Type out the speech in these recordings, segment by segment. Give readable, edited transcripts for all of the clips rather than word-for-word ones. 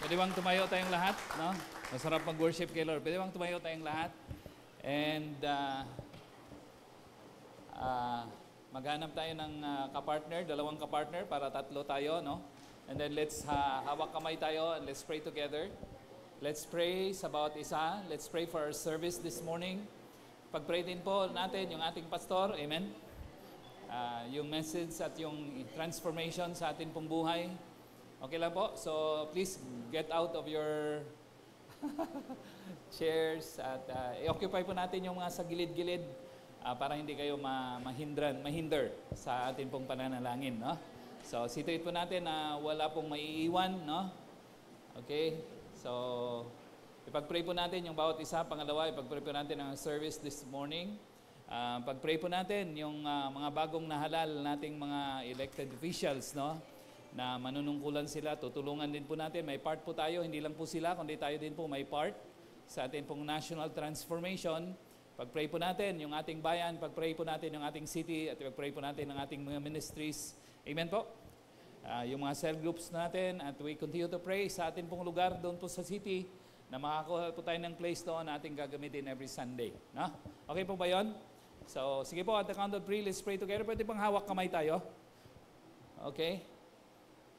Pwede bang tumayo tayong lahat? No? Masarap mag-worship kay Lord. Pwede bang tumayo tayong lahat? And maghanap tayo ng kapartner, dalawang kapartner para tatlo tayo, no? And then let's hawak kamay tayo and let's pray together. Let's pray sa bawat isa. Let's pray for our service this morning. Pag-pray din po natin yung ating pastor. Amen. Yung message at yung transformation sa ating pong buhay. Okay lang po? So please get out of your chairs at i-occupy po natin yung mga sa gilid-gilid para hindi kayo mahinder sa ating pong pananalangin, no? So situate po natin na wala pong maiiwan, no? Okay? So ipag-pray po natin yung bawat isa. Pangalawa, ipag-pray po natin ang service this morning. Pag-pray po natin yung mga bagong nahalal nating mga elected officials, no? Na manunungkulan sila, tutulungan din po natin. May part po tayo, hindi lang po sila, kundi tayo din po may part sa ating pong national transformation. Pag-pray po natin yung ating bayan, pag-pray po natin yung ating city, at pag-pray po natin ang ating mga ministries. Amen po? Yung mga cell groups natin, at we continue to pray sa ating pong lugar doon po sa city, na makakuha po tayo ng place doon na ating gagamitin every Sunday. No? Okay po ba yun? So, sige po, at the count of 3, let's pray together. Pwede pang hawak kamay tayo? Okay?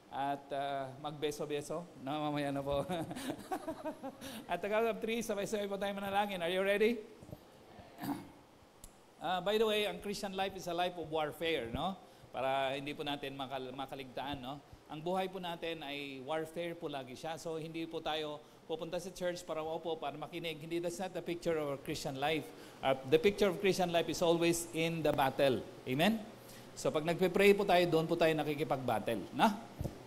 At magbeso-beso. No, mamaya na po. At the count of 3, sabay-sabay po tayo manalangin. Are you ready? By the way, ang Christian life is a life of warfare, no? Para hindi po natin makaligtaan, no? Ang buhay po natin ay warfare po lagi siya. So, hindi po tayo pupunta sa church para maupo, para makinig. Hindi, that's not the picture of our Christian life. The picture of Christian life is always in the battle. Amen? So, pag nagpe-pray po tayo, doon po tayo nakikipag-battle. Na?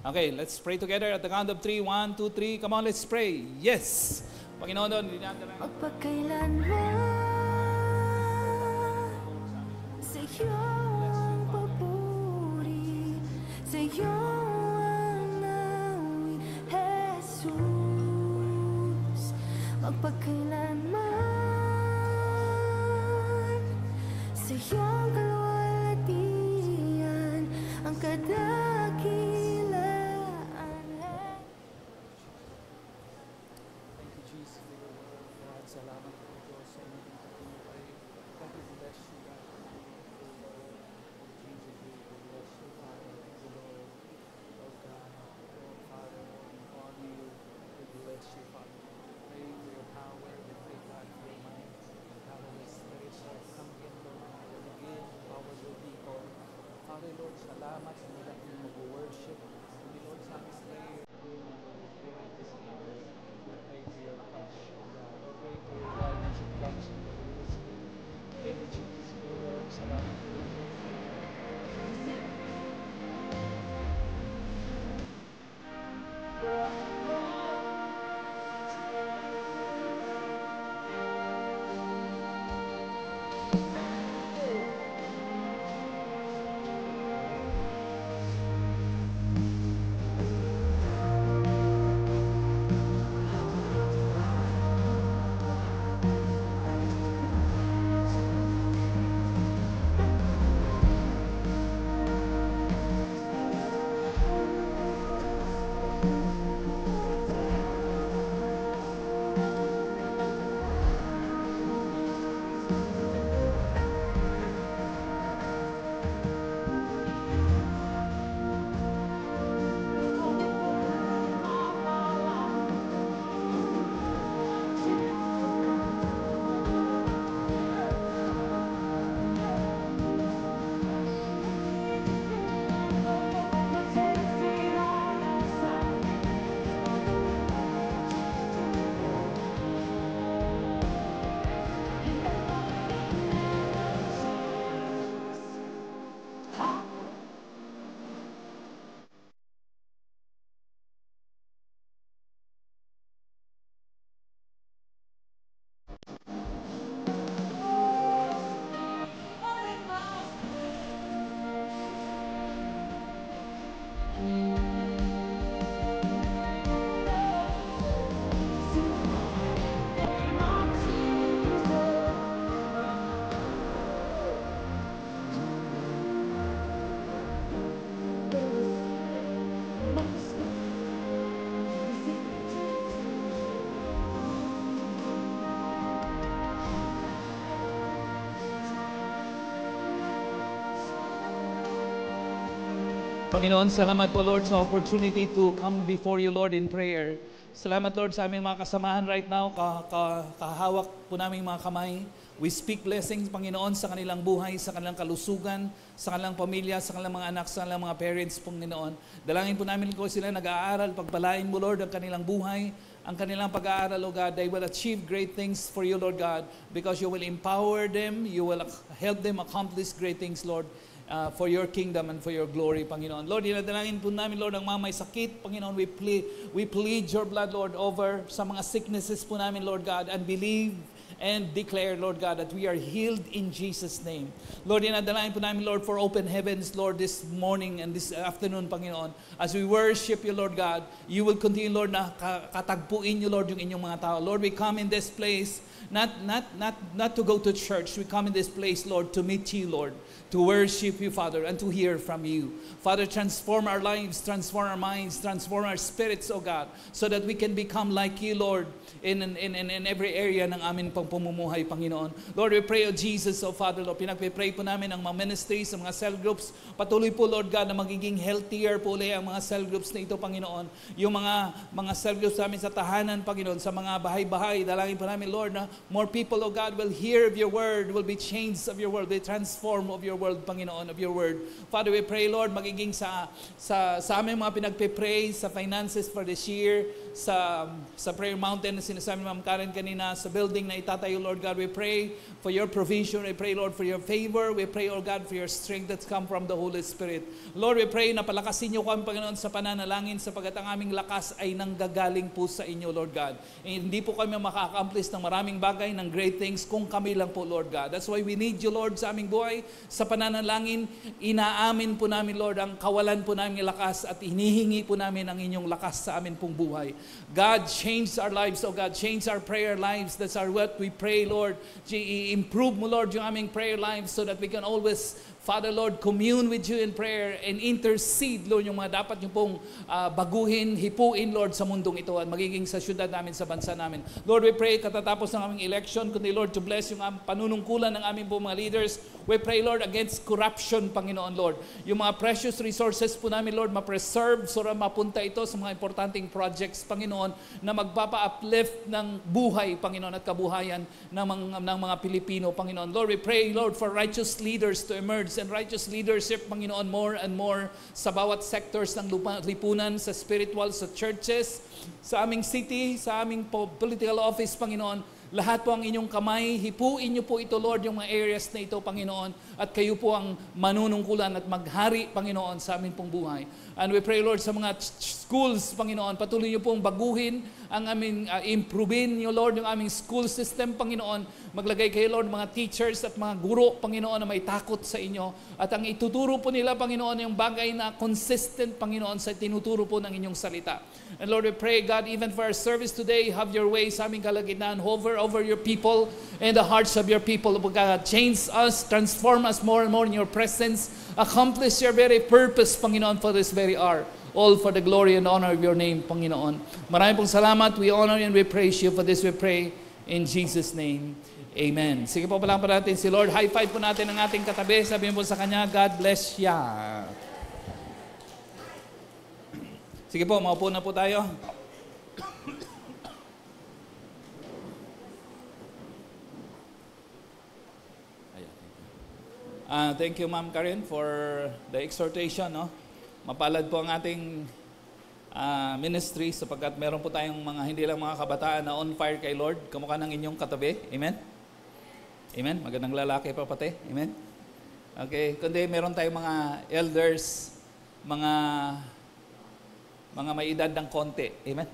Okay, let's pray together at the count of 3. 1, 2, 3. Come on, let's pray. Yes! Panginoon doon, hindi natin lang. Magpagkailanman sa iyong papuri, sa iyong anawin, Jesus. Magpagkailanman sa iyong kalwalhatian, ang kadakilaan. Thank you, Jesus, for your word, God. Salamat po, Diyos, sa inyong pagpapalay. God, we bless you, God. Jesus, we bless you, Father. Thank you, Lord. Oh, God. Oh, Father, we honor you. We bless you, Father. Pray for your power. We pray, God, for your mind. God, Holy Spirit, Lord, come in, Lord. And again, power your people. Father, Lord, salamat sa nila kung mag-worship. Hindi, Lord, sa aming prayer. We pray for your touch, God. We pray for your God, Panginoon, salamat po Lord sa opportunity to come before you Lord in prayer. Salamat Lord sa aming mga kasamahan right now, kahawak po namin mga kamay. We speak blessings, Panginoon, sa kanilang buhay, sa kanilang kalusugan, sa kanilang pamilya, sa kanilang mga anak, sa kanilang mga parents, Panginoon. Dalangin po namin kung sila nag-aaral, pagpalain mo, Lord, ang kanilang buhay, ang kanilang pag-aaral, O God. They will achieve great things for you, Lord God, because you will empower them, you will help them accomplish great things, Lord, for your kingdom and for your glory, Panginoon. Lord, dinadalangin po namin, Lord, ang mga may sakit, Panginoon, we plead your blood, Lord, over sa mga sicknesses po namin, Lord God, and believe and declare, Lord God, that we are healed in Jesus' name. Lord, dinadalangin po namin, Lord, for open heavens, Lord, this morning and this afternoon, Panginoon. As we worship you, Lord God, you will continue, Lord, na katagpuin you, Lord, yung inyong mga tao. Lord, we come in this place not to go to church. We come in this place, Lord, to meet you, Lord, to worship you, Father, and to hear from you. Father, transform our lives, transform our minds, transform our spirits, O God, so that we can become like you, Lord, in every area ng amin pang pamumuhay, Panginoon. Lord, we pray, O Jesus, O Father, Lord, pinagpipray po namin ang mga ministries, ang mga cell groups. Patuloy po, Lord God, na magiging healthier po ulit ang mga cell groups na ito, Panginoon. Yung mga cell groups namin sa tahanan, Panginoon, sa mga bahay-bahay, dalangin po namin, Lord, na more people, O God, will hear of your word, will be changed of your word, will be transformed of your world, Panginoon, of your word. Father, we pray, Lord, magiging sa aming mga pinagpipray, sa finances for this year, sa Prayer Mountain na sinasabi ni Ma'am Karen kanina, sa building na itatayo, Lord God, we pray for your provision. We pray, Lord, for your favor. We pray, Lord God, for your strength that's come from the Holy Spirit. Lord, we pray na palakasin niyo kami, Panginoon, sa pananalangin sapagat ang aming lakas ay nanggagaling po sa inyo, Lord God. Hindi po kami makaka-accomplish ng maraming bagay, ng great things kung kami lang po, Lord God. That's why we need you, Lord, sa aming buhay. Sa pananalangin, inaamin po namin, Lord, ang kawalan po namin lakas at hinihingi po namin ang inyong lakas sa amin pong buhay. God, change our lives, oh God. Change our prayer lives. That's what we pray, Lord. Improve mo, Lord, yung aming prayer lives so that we can always, Father, Lord, commune with you in prayer and intercede, Lord, yung mga dapat yung pong baguhin, hipuin, Lord, sa mundong ito at magiging sa syudad namin, sa bansa namin. Lord, we pray katatapos ng aming election, kundi, Lord, to bless yung panunungkulan ng aming pong mga leaders. We pray, Lord, against corruption, Panginoon, Lord. Yung mga precious resources po namin, Lord, ma-preserve so na mapunta ito sa mga importanteng projects, Panginoon, na magpapa-uplift ng buhay, Panginoon, at kabuhayan ng mga Pilipino, Panginoon. Lord, we pray, Lord, for righteous leaders to emerge and righteous leadership, Panginoon, more and more sa bawat sectors ng lipunan, sa spiritual, sa churches, sa aming city, sa aming political office, Panginoon. Lahat po ang inyong kamay, hipuin niyo po ito, Lord, yung mga areas na ito, Panginoon, at kayo po ang manunungkulan at maghari, Panginoon, sa amin pong buhay. And we pray, Lord, sa mga schools, Panginoon, patuloy niyo pong baguhin ang aming, improvein niyo, Lord, yung aming school system, Panginoon. Maglagay kayo, Lord, mga teachers at mga guro, Panginoon, na may takot sa inyo. At ang ituturo po nila, Panginoon, yung bagay na consistent, Panginoon, sa tinuturo po ng inyong salita. And Lord, we pray, God, even for our service today, have your way sa aming kalagitnaan, hover over your people and the hearts of your people. God, change us, transform us more and more in your presence, accomplish your very purpose, Panginoon, for this very hour. All for the glory and honor of your name, Panginoon. Maraming pong salamat. We honor you and we praise you. For this we pray in Jesus' name. Amen. Sige po pala natin si Lord. High five po natin ang ating katabi. Sabihin po sa Kanya, God bless ya. Sige po, maupo na po tayo. Thank you, Ma'am Karen, for the exhortation. No? Mapalad po ang ating ministry sapagkat meron po tayong mga hindi lang mga kabataan na on fire kay Lord, kamukha ng inyong katabi. Amen? Amen? Magandang lalaki pa pati. Amen? Okay, kundi meron tayong mga elders, mga may edad ng konti. Amen?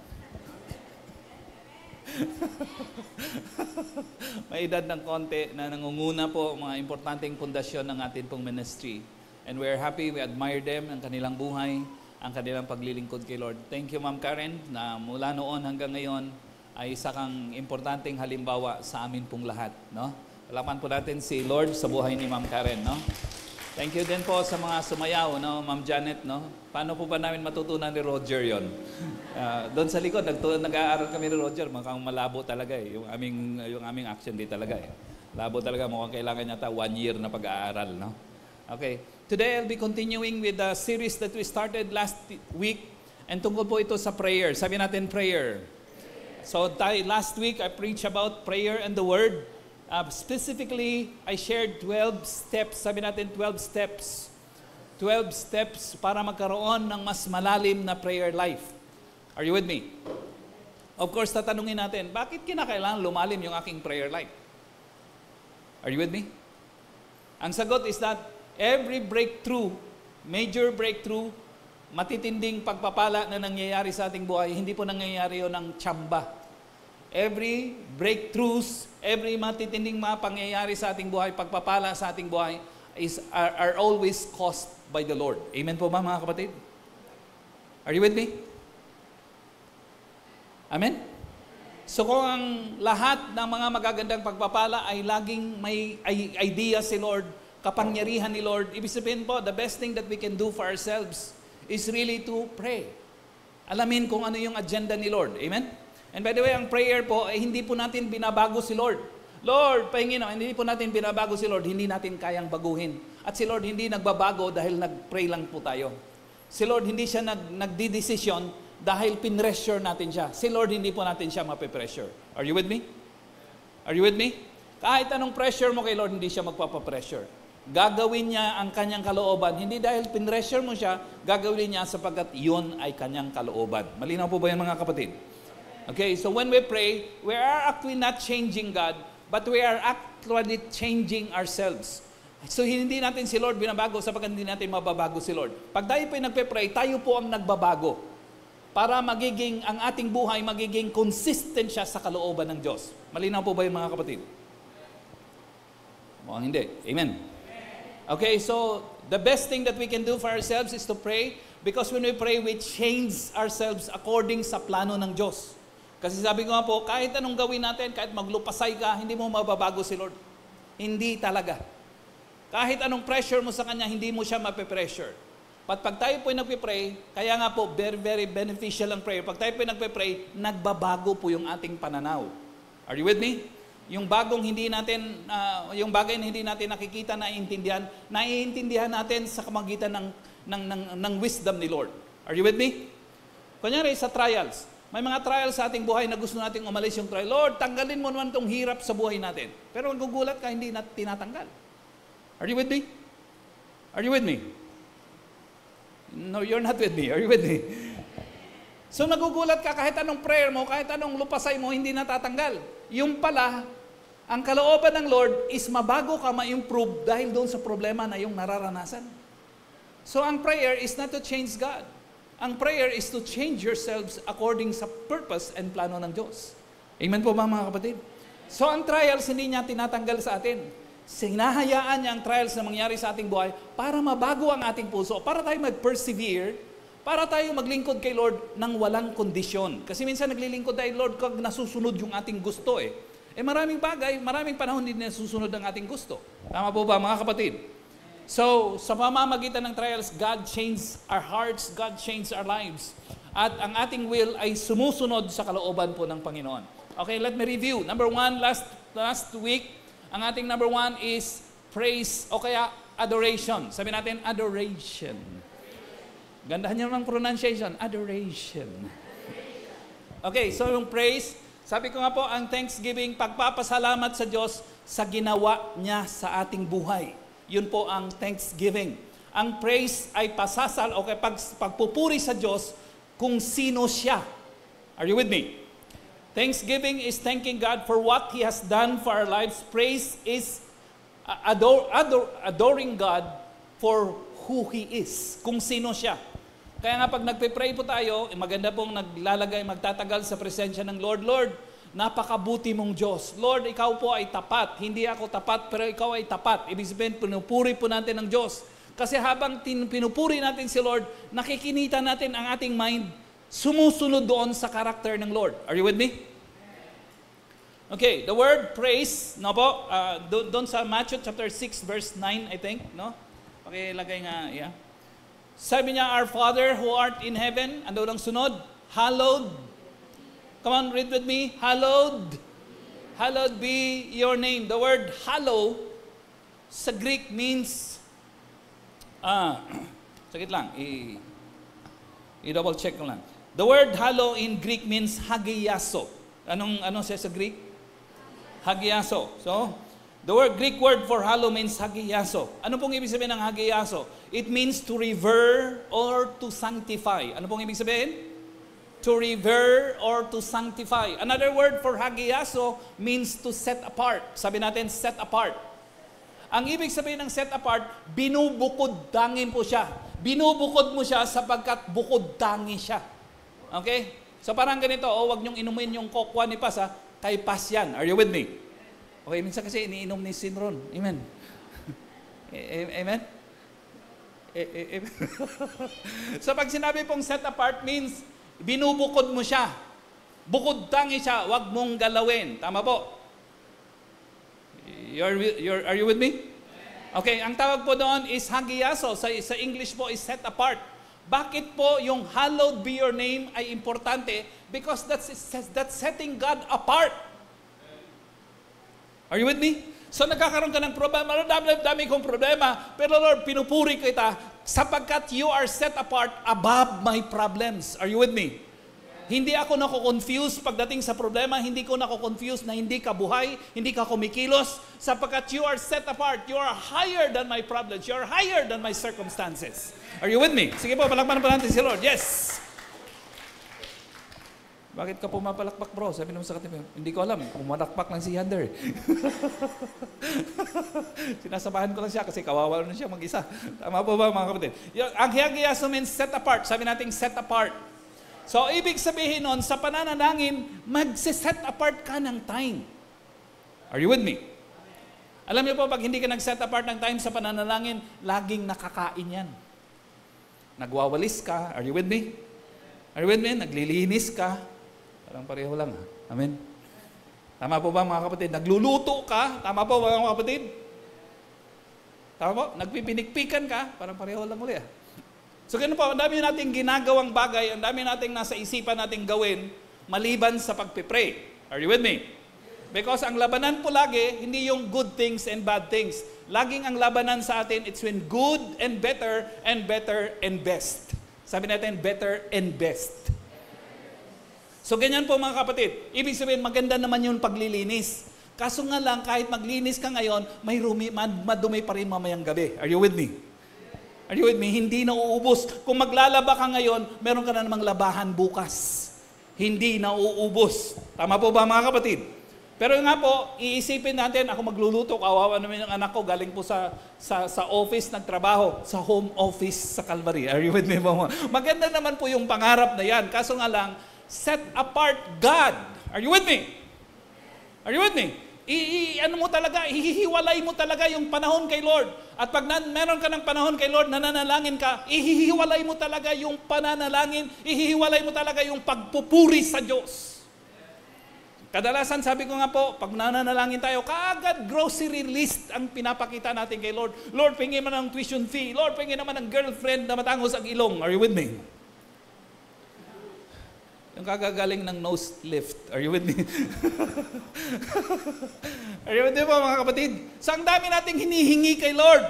May edad ng konti na nangunguna po mga importanteng pundasyon ng ating pong ministry. And we're happy, we admire them, ang kanilang buhay, ang kanilang paglilingkod kay Lord. Thank you, Ma'am Karen, na mula noon hanggang ngayon ay isa kang importanteng halimbawa sa amin pong lahat. No? Palapan po natin si Lord sa buhay ni Ma'am Karen. No? Thank you din po sa mga sumayaw, no? Ma'am Janet. No? Paano po ba namin matutunan ni Roger yon? Doon sa likod, nag-aaral kami ni Roger, mukhang malabo talaga eh. Yung aming action di talaga eh. Labo talaga, mukhang kailangan yata 1 year na pag-aaral. No? Okay. Today, I'll be continuing with the series that we started last week. And tungkol po ito sa prayer. Sabi natin prayer. So last week, I preached about prayer and the Word. Specifically, I shared 12 steps. Sabi natin 12 steps. 12 steps para magkaroon ng mas malalim na prayer life. Are you with me? Of course, tatanungin natin, bakit kinakailangan lumalim yung aking prayer life? Are you with me? Ang sagot is that every breakthrough, major breakthrough, matitinding pagpapala na nangyayari sa ating buhay, hindi po nangyayari yun ng tsamba. Every breakthroughs, every matitinding mga pangyayari sa ating buhay, pagpapala sa ating buhay, are always caused by the Lord. Amen po ba mga kapatid? Are you with me? Amen? So kung ang lahat ng mga magagandang pagpapala ay laging may idea si Lord, kapangyarihan ni Lord, ibig sabihin po, the best thing that we can do for ourselves is really to pray. Alamin kung ano yung agenda ni Lord. Amen? And by the way, ang prayer po, ay hindi po natin binabago si Lord. Lord, pahingin, hindi po natin binabago si Lord, hindi natin kayang baguhin. At si Lord hindi nagbabago dahil nag-pray lang po tayo. Si Lord hindi siya nagdidesisyon dahil pinressure natin siya. Si Lord hindi po natin siya mape-pressure. Are you with me? Are you with me? Kahit anong pressure mo kay Lord, hindi siya magpapapressure. Gagawin niya ang kanyang kalooban. Hindi dahil pinressure mo siya, gagawin niya sapagkat yun ay kanyang kalooban. Malinaw po ba yan mga kapatid? Okay, so when we pray, we are actually not changing God, but we are actually changing ourselves. So hindi natin si Lord binabago sapagkat hindi natin mababago si Lord. Pag tayo po ay nagpe-pray, tayo po ang nagbabago. Para magiging, ang ating buhay, magiging consistent siya sa kalooban ng Diyos. Malinaw po ba yung mga kapatid? Mukhang hindi. Amen. Okay, so the best thing that we can do for ourselves is to pray because when we pray, we change ourselves according sa plano ng Diyos. Kasi sabi ko nga po, kahit anong gawin natin, kahit maglupasay ka, hindi mo mababago si Lord. Hindi talaga. Kahit anong pressure mo sa Kanya, hindi mo siya mape-pressure. But pag tayo po nagpe-pray, kaya nga po, very, very beneficial ang prayer. Pag tayo po nagpe-pray, nagbabago po yung ating pananaw. Are you with me? Yung bagong hindi natin, yung bagay na hindi natin nakikita, naiintindihan natin sa kamagitan ng wisdom ni Lord. Are you with me? Kunyari sa trials, may mga trials sa ating buhay na gusto nating umalis yung trial. Lord, tanggalin mo naman itong hirap sa buhay natin. Pero magugulat ka, hindi natin tinatanggal. Are you with me? Are you with me? No, you're not with me. Are you with me? So nagugulat ka kahit anong prayer mo, kahit anong lupasay mo, hindi natatanggal. Yung pala, ang kalooban ng Lord is mabago ka, ma-improve dahil doon sa problema na yung nararanasan. So ang prayer is not to change God. Ang prayer is to change yourselves according sa purpose and plano ng Diyos. Amen po ba mga kapatid? So ang trials hindi niya tinatanggal sa atin. Sinahayaan niya ang trials na mangyari sa ating buhay para mabago ang ating puso, para tayo mag-persevere, para tayo maglingkod kay Lord ng walang kondisyon. Kasi minsan naglilingkod tayo, Lord, kag nasusunod yung ating gusto eh. Maraming bagay, maraming panahon hindi nasusunod ang ating gusto. Tama po ba mga kapatid? So, sa pamamagitan ng trials, God changed our hearts, God changed our lives. At ang ating will ay sumusunod sa kalooban po ng Panginoon. Okay, let me review. Number 1, last week, ang ating number 1 is praise o kaya adoration. Sabi natin, adoration. Gandahan niyo ng pronunciation, adoration. Okay, so yung praise, sabi ko nga po, ang thanksgiving, pagpapasalamat sa Diyos sa ginawa niya sa ating buhay. Yun po ang thanksgiving. Ang praise ay pasasal o kaya pagpupuri sa Diyos kung sino siya. Are you with me? Thanksgiving is thanking God for what He has done for our lives. Praise is adoring God for who He is, kung sino siya. Kaya nga pag nagpe-pray po tayo, maganda pong magtatagal sa presensya ng Lord. Lord, napakabuti mong Diyos. Lord, ikaw po ay tapat. Hindi ako tapat, pero ikaw ay tapat. Ibig sabihin, pinupuri po natin ng Diyos. Kasi habang pinupuri natin si Lord, nakikinita natin ang ating mind, sumusunod doon sa karakter ng Lord. Are you with me? Okay, the word praise, no po, doon sa Matthew chapter 6 verse 9, I think, no? Pakilagay nga, yeah. Sabi niya, Our Father who art in heaven, ano lang sunod? Hallowed. Come on, read with me. Hallowed. Hallowed be your name. The word hallow sa Greek means Sakit lang. I-double check ko lang. The word hallow in Greek means hagiaso. Anong siya sa Greek? Hagiaso. So, the Greek word for hallow means hagiaso. Ano pong ibig sabihin ng hagiaso? It means to revere or to sanctify. Ano pong ibig sabihin? To revere or to sanctify. Another word for hagiaso means to set apart. Sabi natin, set apart. Ang ibig sabihin ng set apart, binubukod tangin po siya. Binubukod mo siya sapagkat bukod tangi siya. Okay? So parang ganito, wag niyong inumin yung kokwa ni Pas, kay Pas yan. Are you with me? Okay, minsan kasi iniinom ni Sinron. Amen. Amen? So pag sinabi pong set apart means, binubukod mo siya. Bukod tangi siya, wag mong galawin. Tama po? Are you with me? Okay, ang tawag po doon is hagiaso. Sa English po is set apart. Bakit po yung hallowed be your name ay importante? Because that's setting God apart. Are you with me? So nagkakaroon ka ng problema, dami kong problema, pero Lord, pinupuri kita sapagkat you are set apart above my problems. Are you with me? Hindi ako nako-confuse pagdating sa problema, hindi ko nako-confuse na hindi ka buhay, hindi ka kumikilos, sapagkat you are set apart, you are higher than my problems, you are higher than my circumstances. Are you with me? Sige po, palakpakan pa natin si Lord. Yes! Bakit ka pumapalakpak, bro? Sabi naman sa katiba, hindi ko alam, pumalakpak lang si Yander. Sinasabahan ko lang siya kasi kawawa na siya mag-isa. Tama po ba mga kapatid? Ang hagiaso means set apart. Sabi natin set apart. So, ibig sabihin nun, sa pananalangin, mag-set apart ka ng time. Are you with me? Alam niyo po, pag hindi ka nag-set apart ng time sa pananalangin, laging nakakain yan. Nagwawalis ka. Are you with me? Are you with me? Naglilinis ka. Parang pareho lang. Amen? Tama po ba mga kapatid? Nagluluto ka. Tama po ba mga kapatid? Tama po? Nagpipinikpikan ka. Parang pareho lang uli. So ganun po, ang dami nating ginagawang bagay, ang dami nating nasa isipan nating gawin, maliban sa pagpipray. Are you with me? Because ang labanan po lagi, hindi yung good things and bad things. Laging ang labanan sa atin, it's when good and better and better and best. Sabi natin, better and best. So ganyan po mga kapatid. Ibig sabihin, maganda naman yung paglilinis. Kaso nga lang, kahit maglinis ka ngayon, may madumi pa rin mamayang gabi. Are you with me? Are you with me? Hindi na uubos. Kung maglalaba ka ngayon, meron ka na namang labahan bukas. Hindi na uubos. Tama po ba mga kapatid? Pero nga po, iisipin natin, ako magluluto, kawawa naman yung anak ko, galing po sa office nagtrabaho, sa home office sa Calvary. Are you with me? Maganda naman po yung pangarap na yan. Kaso nga lang, set apart God. Are you with me? Are you with me? Hihiwalay mo talaga yung panahon kay Lord. At pag meron ka ng panahon kay Lord, nananalangin ka, ihihiwalay mo talaga yung pananalangin, ihihiwalay mo talaga yung pagpupuri sa Diyos. Kadalasan sabi ko nga po, pag nananalangin tayo, kaagad grocery list ang pinapakita natin kay Lord. Lord, pingin mo ng tuition fee. Lord, pingin naman ng girlfriend na matangos ang ilong. Are you with me? Yung kagagaling ng nose lift. Are you with me? Are you with me po mga kapatid? So ang dami nating hinihingi kay Lord.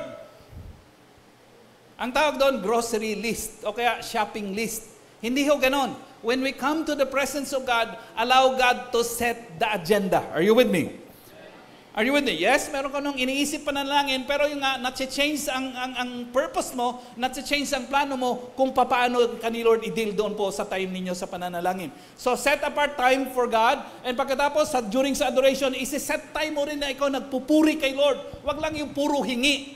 Ang tawag doon, grocery list o kaya shopping list. Hindi ho ganon. When we come to the presence of God, allow God to set the agenda. Are you with me? Are you with me? Yes, meron ka nung iniisip panalangin, pero yung nga, na-change ang purpose mo, na-change ang plano mo kung paano ka ni Lord i-deal doon po sa time ninyo sa pananalangin. So, set apart time for God, and pagkatapos, during sa adoration, isi-set time mo rin na ikaw nagpupuri kay Lord. Wag lang yung puro hingi.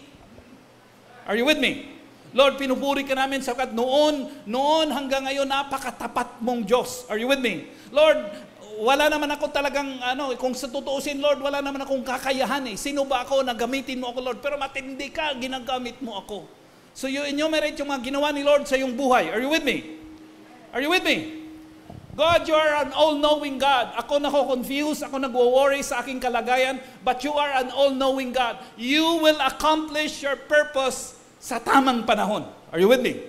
Are you with me? Lord, pinupuri ka namin sapagkat noon hanggang ngayon, napakatapat mong Diyos. Are you with me? Lord, wala naman ako talagang, kung sa tutuusin, Lord, wala naman akong kakayahan eh. Sino ba ako na gamitin mo ako, Lord? Pero matindi ka, ginagamit mo ako. So you enumerate yung mga ginawa ni Lord sa iyong buhay. Are you with me? Are you with me? God, you are an all-knowing God. Ako nako-confuse, ako nagwo-worry sa aking kalagayan, but you are an all-knowing God. You will accomplish your purpose sa tamang panahon. Are you with me?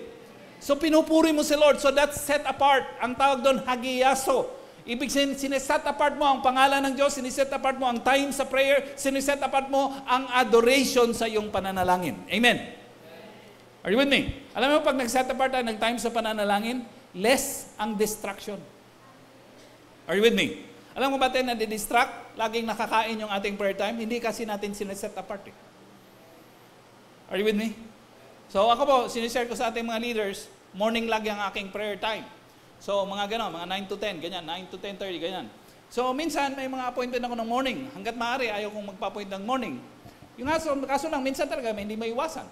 So pinupuri mo si Lord. So that's set apart. Ang tawag doon, hagiaso. Ibig sabihin, sineset apart mo ang pangalan ng Diyos, sineset apart mo ang time sa prayer, sineset apart mo ang adoration sa iyong pananalangin. Amen? Are you with me? Alam mo, pag nag-set apart tayo ng time sa pananalangin, less ang distraction. Are you with me? Alam mo ba tayo na-distract? Laging nakakain yung ating prayer time? Hindi kasi natin sineset apart. Are you with me? So ako po, sinishare ko sa ating mga leaders, morning lagi ang aking prayer time. So mga gano'n, mga 9 to 10, ganyan, 9 to 10:30, ganyan. So minsan may mga appointment ako ng morning. Hanggat maaari, ayaw kong magpa-appoint ng morning. Yung kaso lang, minsan talaga may hindi maiwasan.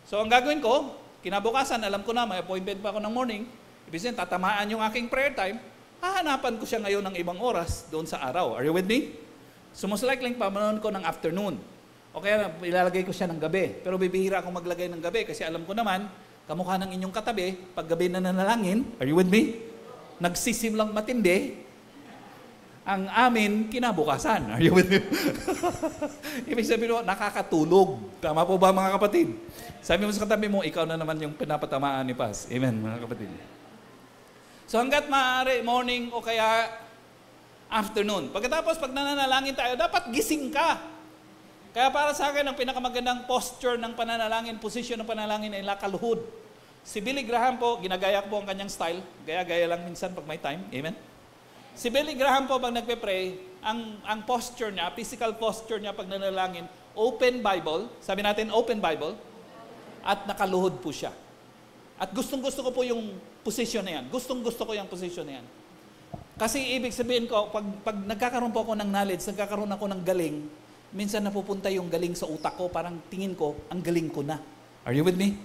So ang gagawin ko, kinabukasan, alam ko na may appointment pa ako ng morning, ibig sabihin, tatamaan yung aking prayer time, hahanapan ko siya ngayon ng ibang oras doon sa araw. Are you with me? So most likely, pamanoon ko ng afternoon. O kaya ilalagay ko siya ng gabi. Pero bibihira akong maglagay ng gabi kasi alam ko naman, kamukha ng inyong katabi, pag gabi na nanalangin, are you with me? Nagsisimlang matindi, ang amin kinabukasan. Are you with me? Ibig sabihin mo, nakakatulog. Tama po ba mga kapatid? Sabi mo sa katabi mo, ikaw na naman yung pinapatamaan ni Paz. Amen mga kapatid. So hanggat maaari, morning o kaya afternoon. Pagkatapos, pag nananalangin tayo, dapat gising ka. Kaya para sa akin, ang pinakamagandang posture ng pananalangin, position ng pananalangin ay nakaluhod. Si Billy Graham po, ginagaya ko po ang kanyang style. Gaya-gaya lang minsan pag may time. Amen? Si Billy Graham po, pag nagpe-pray, ang posture niya, physical posture niya pag nanalangin, open Bible, sabi natin open Bible, at nakaluhod po siya. At gustong-gusto ko po yung position na yan. Gustong-gusto ko yung position na yan. Kasi ibig sabihin ko, pag nagkakaroon po ako ng knowledge, nagkakaroon ako ng galing, minsan napupunta yung galing sa utak ko, parang tingin ko, ang galing ko na. Are you with me?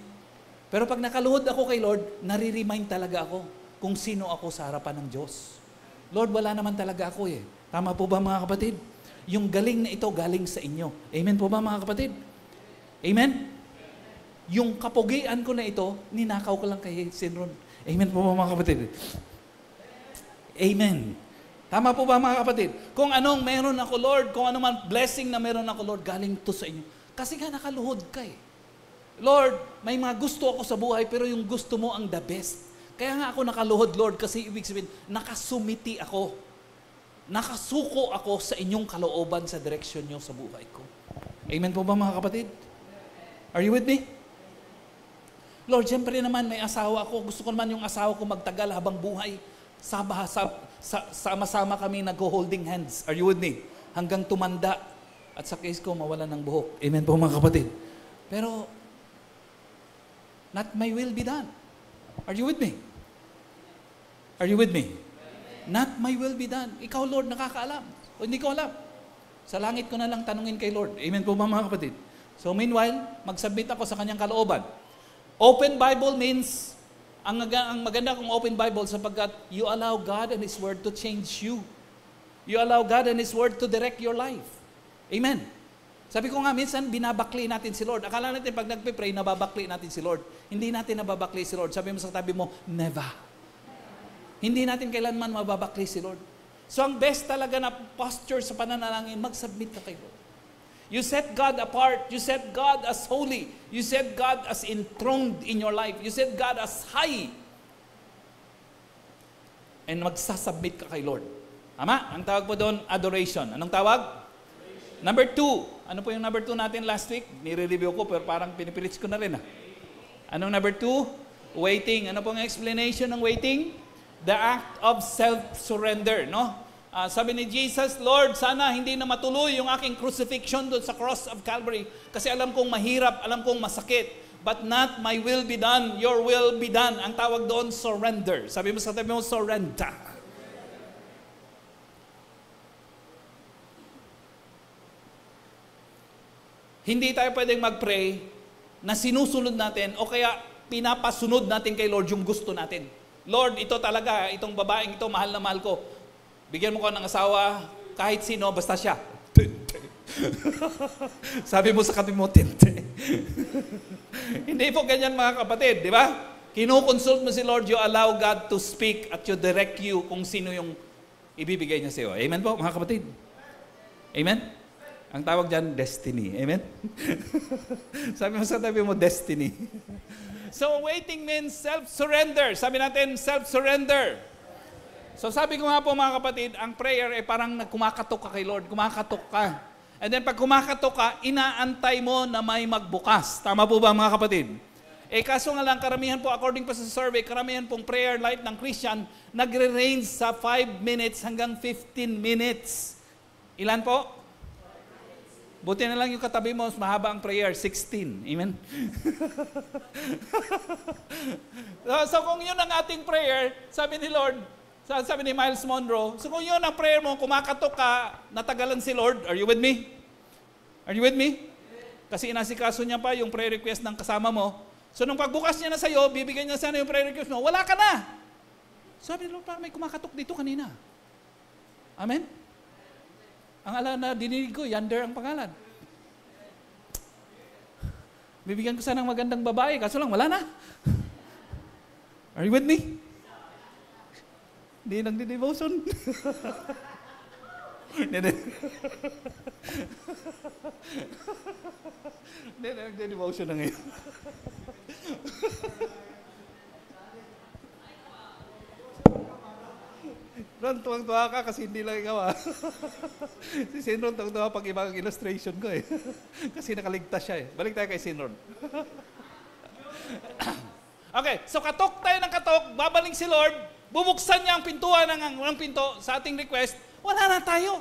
Pero pag nakaluhod ako kay Lord, nare-remind talaga ako kung sino ako sa harapan ng Diyos. Lord, wala naman talaga ako eh. Tama po ba mga kapatid? Yung galing na ito galing sa inyo. Amen po ba mga kapatid? Amen? Yung kapugian ko na ito, ninakaw ko lang kay Sinron. Amen po ba mga kapatid? Amen. Tama po ba mga kapatid? Kung anong meron ako Lord, kung anong blessing na meron ako Lord, galing to sa inyo. Kasi nga nakaluhod ka eh. Lord, may mga gusto ako sa buhay, pero yung gusto mo ang the best. Kaya nga ako nakaluhod, Lord, kasi ibig sabihin, nakasumiti ako. Nakasuko ako sa inyong kalooban sa direksyon nyo sa buhay ko. Amen po ba mga kapatid? Are you with me? Lord, siyempre naman may asawa ako. Gusto ko naman yung asawa ko magtagal habang buhay. Sama-sama kami nag-holding hands. Are you with me? Hanggang tumanda. At sa case ko, mawala ng buhok. Amen po mga kapatid. Pero, not my will be done. Are you with me? Are you with me? Not my will be done. Ikaw, Lord, nakakaalam. O hindi ko alam. Sa langit ko na lang tanungin kay Lord. Amen po ba mga kapatid? So meanwhile, mag-submit ako sa kanyang kalooban. Open Bible means, ang maganda kong open Bible sapagkat you allow God and His Word to change you. You allow God and His Word to direct your life. Amen. Sabi ko nga, minsan binabakli natin si Lord. Akala natin pag nagpe-pray, nababakli natin si Lord. Hindi natin nababakli si Lord. Sabi mo sa tabi mo, never. Hindi natin kailanman mababakli si Lord. So ang best talaga na posture sa pananalangin, mag-submit ka kay Lord. You set God apart. You set God as holy. You set God as enthroned in your life. You set God as high. And magsasubmit ka kay Lord. Tama? Ang tawag po doon, adoration. Anong tawag? Number 2. Ano po yung number 2 natin last week? Nire-review ko pero parang pinipilis ko na rin. Anong number 2? Waiting. Ano po ang explanation ng waiting? The act of self-surrender, no? Sabi ni Jesus, Lord, sana hindi na matuloy yung aking crucifixion doon sa cross of Calvary kasi alam kong mahirap, alam kong masakit. But not my will be done, your will be done. Ang tawag doon, surrender. Sabi mo sa tabi mo, surrender. Hindi tayo pwedeng mag-pray na sinusunod natin o kaya pinapasunod natin kay Lord yung gusto natin. Lord, ito talaga, itong babaeng ito, mahal na mahal ko. Bigyan mo ko ng asawa, kahit sino, basta siya. Sabi mo sa katabi mo, tinte. Hindi po ganyan mga kapatid, di ba? Kinukonsult mo si Lord, you allow God to speak at you direct you kung sino yung ibibigay niya sa iyo. Amen po mga kapatid? Amen? Ang tawag dyan, destiny. Amen? Sabi mo sa tabi mo, destiny. So waiting means self-surrender. Sabi natin, self-surrender. So sabi ko nga po mga kapatid, ang prayer ay parang kumakatok ka kay Lord. Kumakatok ka. And then pag kumakatok ka, inaantay mo na may magbukas. Tama po ba mga kapatid? Eh kaso nga lang, karamihan po, according pa sa survey, karamihan pong prayer life ng Christian, nagre-range sa 5 minutes hanggang 15 minutes. Ilan po? Buti na lang yung katabi mo, mas mahaba ang prayer, 16. Amen? So kung yun ang ating prayer, sabi ni Lord, sabi ni Miles Monroe, so kung yun ang prayer mo, kumakatok ka, natagalan si Lord, are you with me? Are you with me? Kasi inasikaso niya pa yung prayer request ng kasama mo. So nung pagbukas niya na sa'yo, bibigyan niya sana yung prayer request mo, wala ka na. Sabi ni Lord, parang may kumakatok dito kanina. Amen? Ang ala na dininig ko, Yander ang pangalan. Bibigyan ko sana ng magandang babae, kaso lang wala na. Are you with me? Hindi nagdi-devotion. Hindi nagdi-devotion na ngayon. Ron, tuwang-tuwa ka kasi hindi lang ikaw. Si Sinron, tuwang-tuwa pag ibang illustration ko eh. Kasi nakaligtas siya eh. Balik tayo kay Sinron. Okay, so katok tayo ng katok, babaling si Lord, bubuksan niya ang pintuan ng pinto sa ating request, wala na tayo.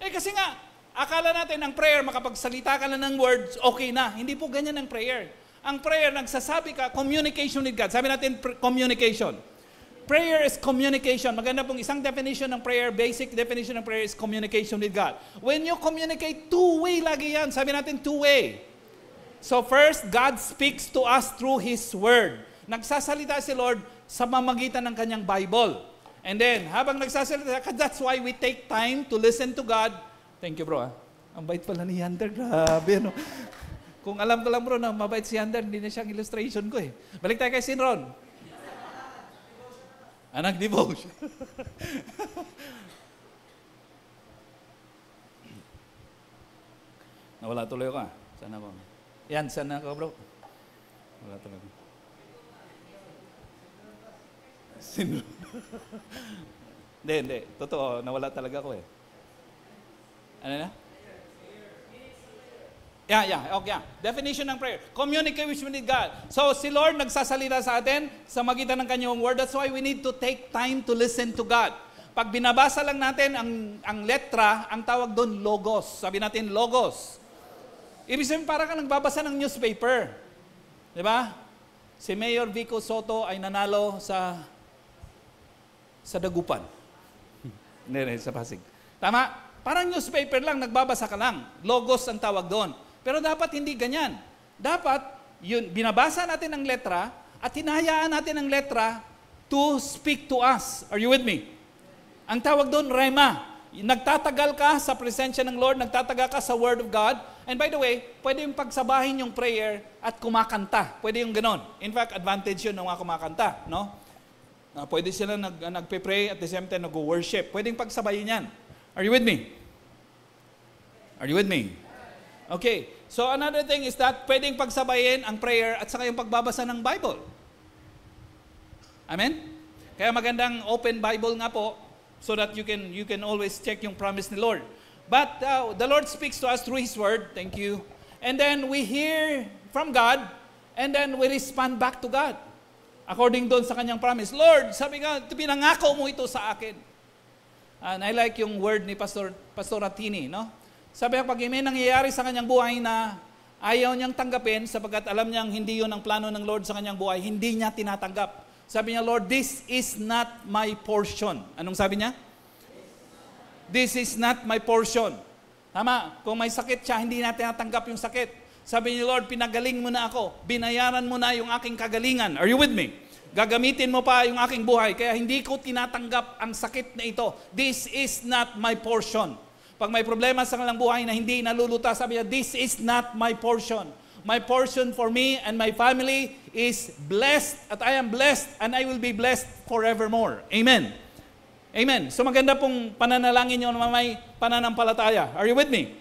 Eh kasi nga, akala natin ang prayer, makapagsalita ka na ng words, okay na. Hindi po ganyan ang prayer. Ang prayer, nagsasabi ka, communication with God. Sabi natin, communication. Prayer is communication. Maganda pong isang definition ng prayer, basic definition ng prayer is communication with God. When you communicate, two-way lagi yan. Sabi natin, two-way. So first, God speaks to us through His Word. Nagsasalita si Lord sa mamagitan ng kanyang Bible. And then, habang nagsasalita, that's why we take time to listen to God. Thank you, bro. Ang bait pala ni Yander. Grabe, no? Kung alam ko lang, bro, na mabait si Yander, hindi na siyang illustration ko eh. Balik tayo kay Sinron. Nag-devotion. Nawala tuloy ako. Sana ko. Yan, sana ko, bro. Wala tuloy ako. Hindi. Totoo, nawala talaga ako eh. Ano na? Okay. Definition ng prayer. Communication with God. So, si Lord nagsasalita sa atin sa magitan ng kanyang word. That's why we need to take time to listen to God. Pag binabasa lang natin ang letra, ang tawag doon logos. Sabi natin logos. Ibig sabihin parang kang nagbabasa ng newspaper. Di ba? Si Mayor Vico Soto ay nanalo sa Dagupan. Hindi, sa Pasig. Tama? Parang newspaper lang, nagbabasa ka lang. Logos ang tawag doon. Pero dapat hindi ganyan. Dapat, yun, binabasa natin ang letra at hinahayaan natin ang letra to speak to us. Are you with me? Ang tawag doon, rema. Nagtatagal ka sa presensya ng Lord, nagtatagal ka sa Word of God. And by the way, pwede yung pagsabahin yung prayer at kumakanta. Pwede yung ganon. In fact, advantage yun ng mga kumakanta. No? Pwede sila nagpe-pray at the same time nag-worship. Pwede yung pagsabayin yan. Are you with me? Are you with me? Okay. So another thing is that pwedeng pagsabayin ang prayer at saka yung pagbabasa ng Bible. Amen? Kaya magandang open Bible nga po so that you can always check yung promise ni Lord. But the Lord speaks to us through His Word. Thank you. And then we hear from God and then we respond back to God. According doon sa kanyang promise. Lord, sabi nga, pinangako mo ito sa akin. And I like yung word ni Pastor Ratini, no? Sabi niya, pag may nangyayari sa kanyang buhay na ayaw niyang tanggapin sapagkat alam niyang hindi yun ang plano ng Lord sa kanyang buhay, hindi niya tinatanggap. Sabi niya, Lord, this is not my portion. Anong sabi niya? This is not my portion. Tama, kung may sakit siya, hindi na tinatanggap yung sakit. Sabi niya, Lord, pinagaling mo na ako. Binayaran mo na yung aking kagalingan. Are you with me? Gagamitin mo pa yung aking buhay, kaya hindi ko tinatanggap ang sakit na ito. This is not my portion. Pag may problema sa kanilang buhay na hindi nalulutas, sabi niya, this is not my portion. My portion for me and my family is blessed, at I am blessed, and I will be blessed forevermore. Amen. Amen. So maganda pong pananalangin nyo na may pananampalataya. Are you with me?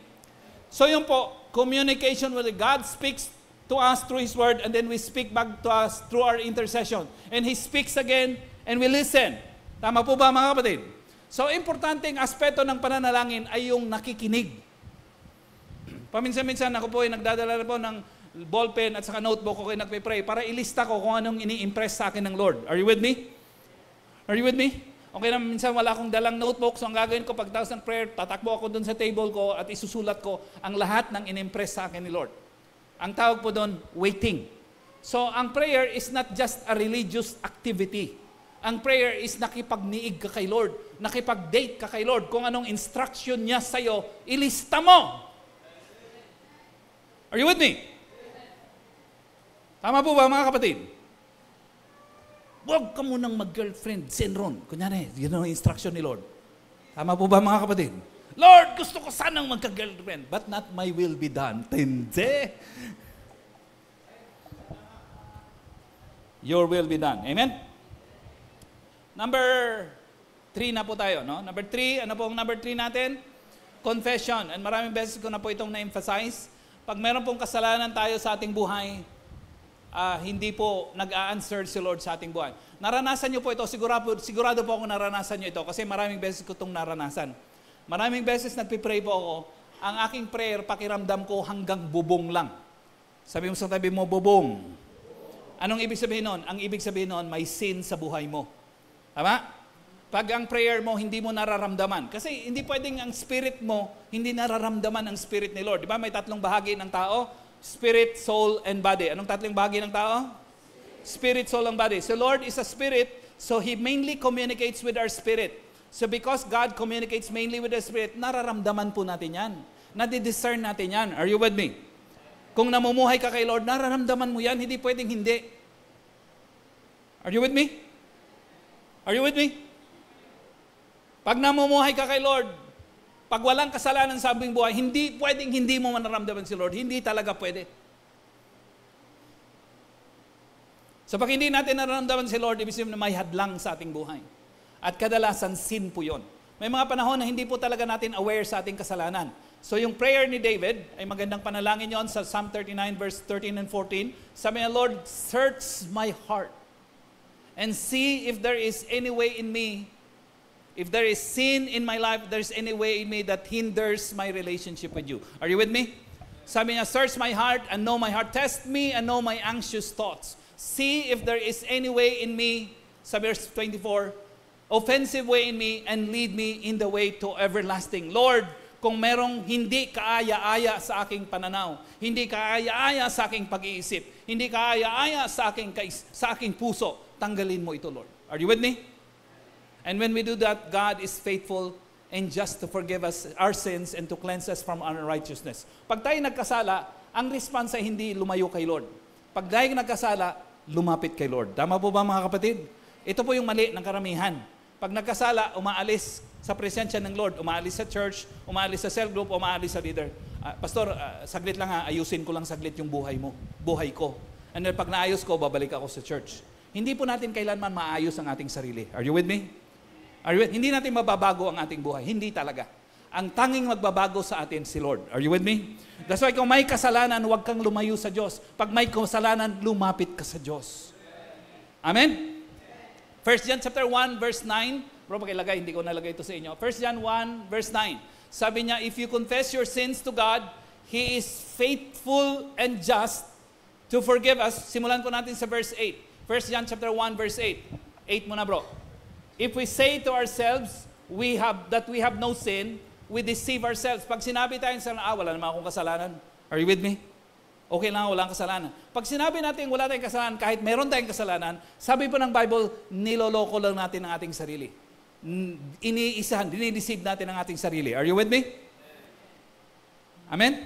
So yun po, communication with God speaks to us through His Word, and then we speak back to us through our intercession. And He speaks again, and we listen. Tama po ba mga kapatid? So, importanteng aspeto ng pananalangin ay yung nakikinig. Paminsan-minsan ako po ay nagdadala po ng ballpen at saka notebook ko kayo nagpe-pray para ilista ko kung anong ini-impress sa akin ng Lord. Are you with me? Are you with me? Okay na, minsan wala akong dalang notebook, so ang gagawin ko pagtapos ng prayer, tatakbo ako doon sa table ko at isusulat ko ang lahat ng in-impress sa akin ni Lord. Ang tawag po doon, waiting. So, ang prayer is not just a religious activity. Ang prayer is nakipagniig ka kay Lord, nakipag-date ka kay Lord. Kung anong instruction niya sa'yo, ilista mo. Are you with me? Tama po ba mga kapatid? Huwag ka munang mag-girlfriend, Senron. Kunyari, yun ang instruction ni Lord. Tama po ba mga kapatid? Lord, gusto ko sanang magka-girlfriend, but not my will be done. Hindi. Your will be done. Amen? Number 3 na po tayo, no? Number 3, ano po ang number 3 natin? Confession. And maraming beses ko na po itong na-emphasize. Pag meron pong kasalanan tayo sa ating buhay, hindi po nag-a-answer si Lord sa ating buhay. Naranasan nyo po ito, sigurado po ako naranasan nyo ito kasi maraming beses ko itong naranasan. Maraming beses nagpipray po ako, ang aking prayer, pakiramdam ko hanggang bubong lang. Sabi mo sa tabi mo, bubong. Anong ibig sabihin nun? Ang ibig sabihin nun, may sin sa buhay mo. Tama? Pag ang prayer mo, hindi mo nararamdaman. Kasi hindi pwedeng ang spirit mo, hindi nararamdaman ang spirit ni Lord. Di ba may tatlong bahagi ng tao? Spirit, soul, and body. Anong tatlong bahagi ng tao? Spirit, soul, and body. So Lord is a spirit, so He mainly communicates with our spirit. So because God communicates mainly with the spirit, nararamdaman po natin yan. Nadidiscern natin yan. Are you with me? Kung namumuhay ka kay Lord, nararamdaman mo yan, hindi pwedeng hindi. Are you with me? Are you with me? Pag namumuhay ka kay Lord, pag walang kasalanan sa aming buhay, hindi pwedeng hindi mo manaramdaman si Lord. Hindi talaga pwede. So pag hindi natin nararamdaman si Lord, ibig sabihin na may hadlang sa ating buhay. At kadalasan, sin po yun. May mga panahon na hindi po talaga natin aware sa ating kasalanan. So yung prayer ni David, ay magandang panalangin yon sa Psalm 39 verse 13 and 14. Sabi niya, Lord, search my heart and see if there is any way in me. If there is sin in my life, there's any way in me that hinders my relationship with you. Are you with me? Sabi niya, search my heart and know my heart. Test me and know my anxious thoughts. See if there is any way in me, sa verse 24, offensive way in me and lead me in the way to everlasting. Lord, kung merong hindi kaaya-aya sa aking pananaw, hindi kaaya-aya sa aking pag-iisip, hindi kaaya-aya sa aking puso, tanggalin mo ito, Lord. Are you with me? And when we do that, God is faithful and just to forgive us our sins and to cleanse us from unrighteousness. Pag tayo nagkasala, ang response ay hindi lumayo kay Lord. Pag tayo nagkasala, lumapit kay Lord. Tama po ba mga kapatid? Ito po yung mali ng karamihan. Pag nagkasala, umaalis sa presensya ng Lord, umaalis sa church, umaalis sa cell group, umaalis sa leader. Pastor, saglit lang ha, ayusin ko lang saglit yung buhay mo, buhay ko. And then pag naayos ko, babalik ako sa church. Hindi po natin kailanman maayos ang ating sarili. Are you with me? Hindi natin mababago ang ating buhay. Hindi talaga. Ang tanging magbabago sa atin si Lord. Are you with me? That's why kung may kasalanan, huwag kang lumayo sa Diyos. Pag may kasalanan, lumapit ka sa Diyos. Amen? 1 John chapter 1 verse 9. Bro, pakilagay, hindi ko nalagay ito sa inyo. 1 John 1 verse 9. Sabi niya, if you confess your sins to God, He is faithful and just to forgive us. Simulan po natin sa verse 8. 1 John chapter 1 verse 8. 8 muna bro. If we say to ourselves, we have no sin, we deceive ourselves. Pag sinabi tayo sa wala naman akong kasalanan. Are you with me? Okay lang, wala akong kasalanan. Pag sinabi natin wala tayong kasalanan, kahit meron tayong kasalanan, sabi po ng Bible, niloloko lang natin ang ating sarili. Dinideceive natin ang ating sarili. Are you with me? Amen?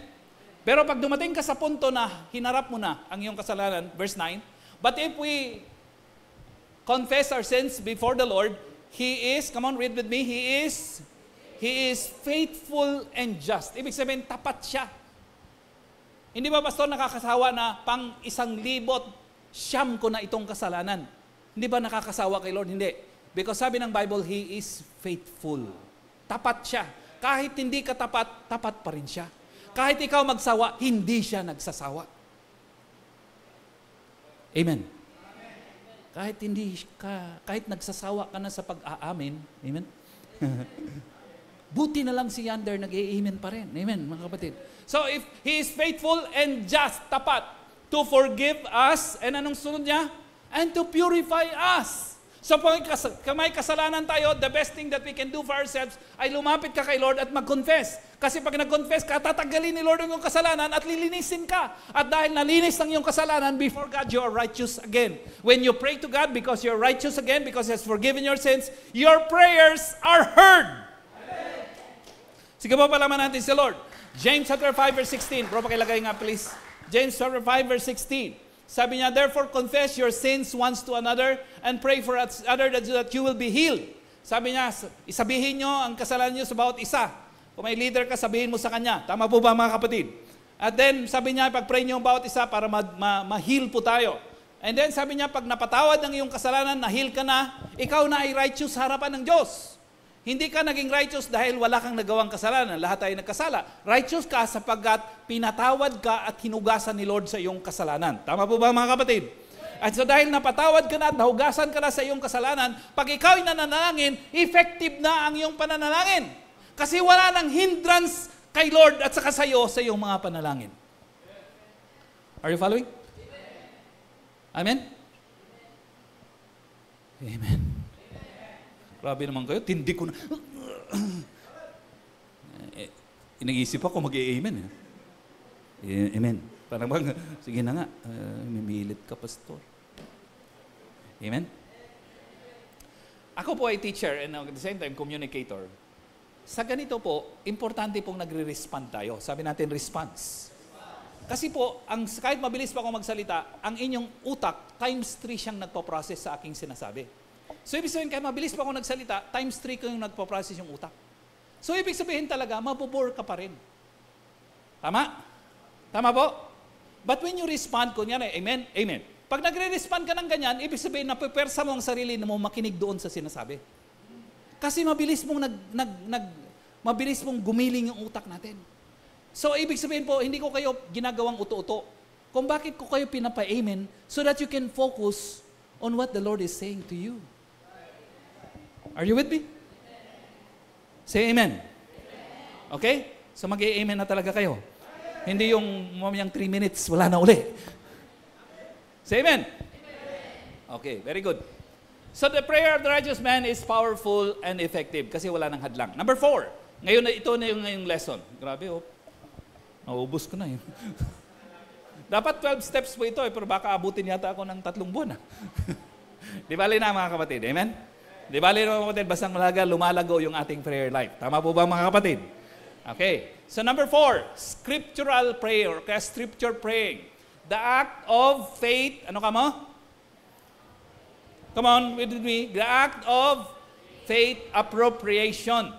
Pero pag dumating ka sa punto na hinarap mo na ang iyong kasalanan, verse 9, but if we confess our sins before the Lord, He is, come on, read with me, He is faithful and just. Ibig sabihin, tapat siya. Hindi ba, pastor, nakakasawa na pang 1,000 siyam ko na itong kasalanan? Hindi ba nakakasawa kay Lord? Hindi. Because sabi ng Bible, He is faithful. Tapat siya. Kahit hindi ka tapat, tapat pa rin siya. Kahit ikaw magsawa, hindi siya nagsasawa. Amen. Kahit nagsasawa ka na sa pag-aamin, amen? Buti na lang si Yander nag-i-amen pa rin. Amen, mga kapatid. So if He is faithful and just, tapat, to forgive us, and anong sunod niya? And to purify us. So pag may kasalanan tayo, the best thing that we can do for ourselves ay lumapit ka kay Lord at mag-confess. Kasi pag nag-confess ka, tatanggalin ni Lord ang iyong kasalanan at lilinisin ka. At dahil nalinis ang iyong kasalanan, before God, you are righteous again. When you pray to God because you're righteous again, because He has forgiven your sins, your prayers are heard. Amen. Sige po, palaman natin si Lord. James chapter 5 verse 16. Bro, pakilagay nga please. James chapter 5 verse 16. Sabi niya, therefore confess your sins once to another and pray for other that you will be healed. Sabi niya, isabihin niyo ang kasalanan niyo sa bawat isa. Kung may leader ka, sabihin mo sa kanya. Tama po ba mga kapatid? At then, sabi niya, pag-pray niyo ang bawat isa para ma-heal po tayo. And then, sabi niya, pag napatawad ng iyong kasalanan, na-heal ka na, ikaw na ay righteous sa harapan ng Diyos. Hindi ka naging righteous dahil wala kang nagawang kasalanan. Lahat tayo nagkasala. Righteous ka sapagkat pinatawad ka at hinugasan ni Lord sa iyong kasalanan. Tama po ba mga kapatid? At so dahil napatawad ka na at nahugasan ka na sa iyong kasalanan, pag ikaw ay nananalangin, effective na ang iyong pananalangin. Kasi wala nang hindrance kay Lord at saka sa iyong mga panalangin. Are you following? Amen? Amen. Grabe naman kayo, tindi ko na. Inag-isip ako mag-i-amen. Amen. Parang bang, sige na nga, mimilit ka, pastor. Amen? Ako po ay teacher and at the same time communicator. Sa ganito po, importante pong nagre-respond tayo. Sabi natin, response. Kasi po, kahit mabilis pa ako magsalita, ang inyong utak, times 3 siyang nagpo-process sa aking sinasabi. So, ibig sabihin, kahit mabilis pa ako nagsalita, times 3 ko yung nagpo-process yung utak. So, ibig sabihin talaga, mabobore ka pa rin. Tama? Tama po? But when you respond, kunyari, amen, amen. Pag nagre-respond ka ng ganyan, ibig sabihin, napipersa mo ang sarili na mo makinig doon sa sinasabi. Kasi mabilis mong gumiling yung utak natin. So, ibig sabihin po, hindi ko kayo ginagawang uto-uto. Kung bakit ko kayo pinapa-amen, so that you can focus on what the Lord is saying to you. Are you with me? Say amen. Okay? So mag-i-amen na talaga kayo. Hindi yung mamayang 3 minutes, wala na uli. Say amen. Okay, very good. So the prayer of the righteous man is powerful and effective kasi wala nang hadlang. Number 4. Ngayon na ito na yung ngayong lesson. Grabe oh. Naubos ko na yun. Dapat 12 steps po ito pero baka abutin yata ako ng 3 buwan. Di bali na mga kapatid. Amen? Di bali na mga kapatid, bastang malaga, lumalago yung ating prayer life. Tama po ba mga kapatid? Okay. So number 4, scriptural prayer, kaya scripture praying. The act of faith, ano ka mo? Come on with me. The act of faith appropriation.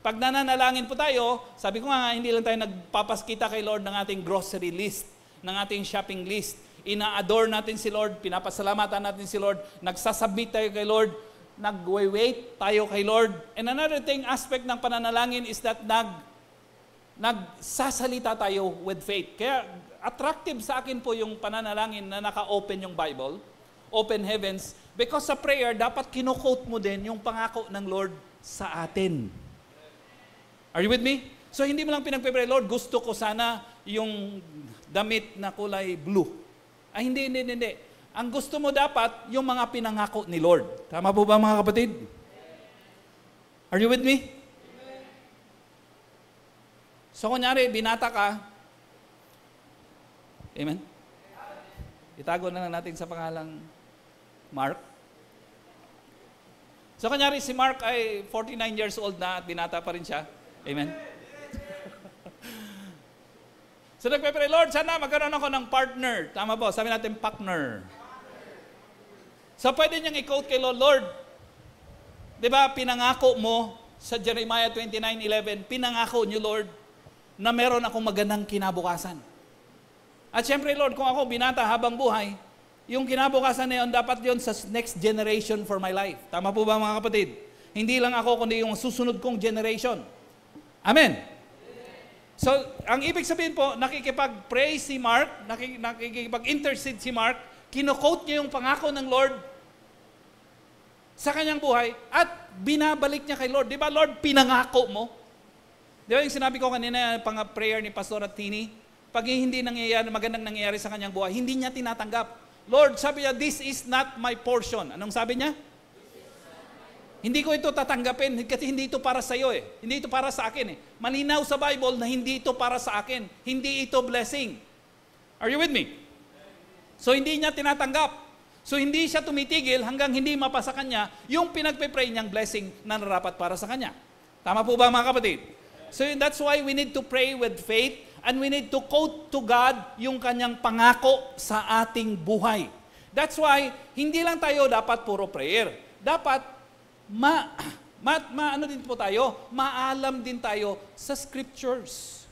Pag nananalangin po tayo, sabi ko nga, hindi lang tayo nagpapaskita kay Lord ng ating grocery list, ng ating shopping list. Ina-adore natin si Lord, pinapasalamatan natin si Lord, nagsasubmit tayo kay Lord, nag-wait tayo kay Lord. And another thing, aspect ng pananalangin is that nagsasalita tayo with faith. Kaya attractive sa akin po yung pananalangin na naka-open yung Bible, open heavens, because sa prayer, dapat kino-quote mo din yung pangako ng Lord sa atin. Are you with me? So hindi mo lang pinagpipray, Lord, gusto ko sana yung damit na kulay blue. Ay, hindi. Ang gusto mo dapat, yung mga pinangako ni Lord. Tama po ba mga kapatid? Are you with me? So kunyari, binata ka. Amen? Itago na lang natin sa pangalang Mark. So kunyari, si Mark ay 49 years old na at binata pa rin siya. Amen? So nagpe-pray, Lord, sana magkaroon ako ng partner. Tama po, sabi natin partner. So pwede niyang i-quote kay Lord, di ba, pinangako mo sa Jeremiah 29:11, pinangako niyo, Lord, na meron akong magandang kinabukasan. At syempre, Lord, kung ako binata habang buhay, yung kinabukasan na yun, dapat yun sa next generation for my life. Tama po ba mga kapatid? Hindi lang ako, kundi yung susunod kong generation. Amen. So, ang ibig sabihin po, nakikipag-pray si Mark, nakikipag-intercede si Mark, kino-quote niya yung pangako ng Lord sa kanyang buhay at binabalik niya kay Lord. Di ba, Lord, pinangako mo? Di ba yung sinabi ko kanina, pang-prayer ni Pastor Tini, pag hindi nangyayari, magandang nangyayari sa kanyang buhay, hindi niya tinatanggap. Lord, sabi niya, this is not my portion. Anong sabi niya? Hindi ko ito tatanggapin kasi hindi ito para sa iyo eh. Hindi ito para sa akin eh. Malinaw sa Bible na hindi ito para sa akin. Hindi ito blessing. Are you with me? So hindi niya tinatanggap. So hindi siya tumitigil hanggang hindi mapasa kanya yung pinagpe-pray niyang blessing na narapat para sa kanya. Tama po ba mga kapatid? So that's why we need to pray with faith and we need to quote to God yung kanyang pangako sa ating buhay. That's why hindi lang tayo dapat puro prayer. Dapat ano din po tayo, maalam din tayo sa scriptures.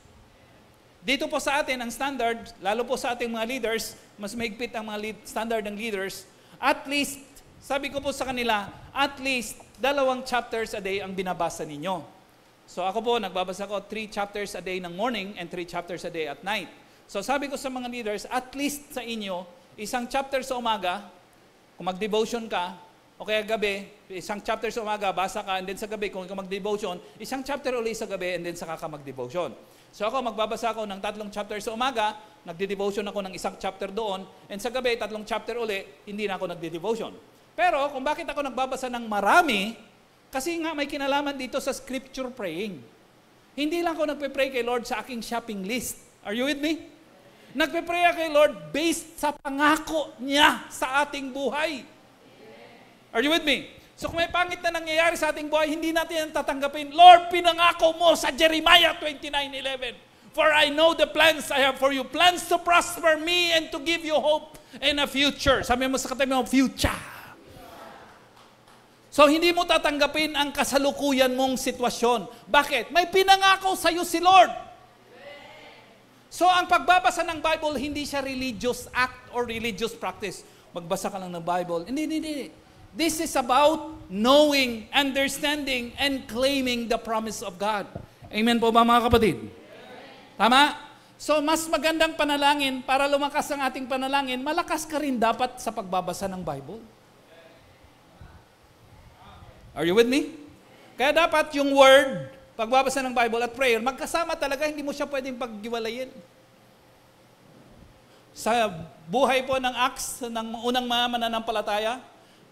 Dito po sa atin, ang standard, lalo po sa ating mga leaders, mas mahigpit ang mga standard ng leaders, at least, sabi ko po sa kanila, at least 2 chapters a day ang binabasa ninyo. So ako po, nagbabasa ko 3 chapters a day ng morning and 3 chapters a day at night. So sabi ko sa mga leaders, at least sa inyo, 1 chapter sa umaga, kung mag-devotion ka, o kaya gabi, 1 chapter sa umaga, basa ka, and then sa gabi, kung mag-devotion, 1 chapter ulit sa gabi, and then saka ka mag-devotion. So ako, magbabasa ako ng 3 chapter sa umaga, nagde-devotion ako ng 1 chapter doon, and sa gabi, 3 chapter ulit, hindi na ako nagde-devotion. Pero kung bakit ako nagbabasa ng marami, kasi nga may kinalaman dito sa scripture praying. Hindi lang ako nagpe-pray kay Lord sa aking shopping list. Are you with me? Nagpe-pray kay Lord based sa pangako niya sa ating buhay. Are you with me? So kung may pangit na nangyayari sa ating buhay, hindi natin yan tatanggapin. Lord, pinangako mo sa Jeremiah 29:11. For I know the plans I have for you. Plans to prosper me and to give you hope in a future. Sabi mo sa katabi mo, future. So hindi mo tatanggapin ang kasalukuyan mong sitwasyon. Bakit? May pinangako sa iyo si Lord. So ang pagbabasa ng Bible, hindi siya religious act or religious practice. Magbasa ka lang ng Bible. Hindi. This is about knowing, understanding, and claiming the promise of God. Amen po ba mga kapatid? Tama? So mas magandang panalangin para lumakas ang ating panalangin, malakas ka rin dapat sa pagbabasa ng Bible. Are you with me? Kaya dapat yung word, pagbabasa ng Bible at prayer, magkasama talaga, hindi mo siya pwedeng paghiwalayin. Sa buhay po ng Acts, ng unang mga mananampalataya,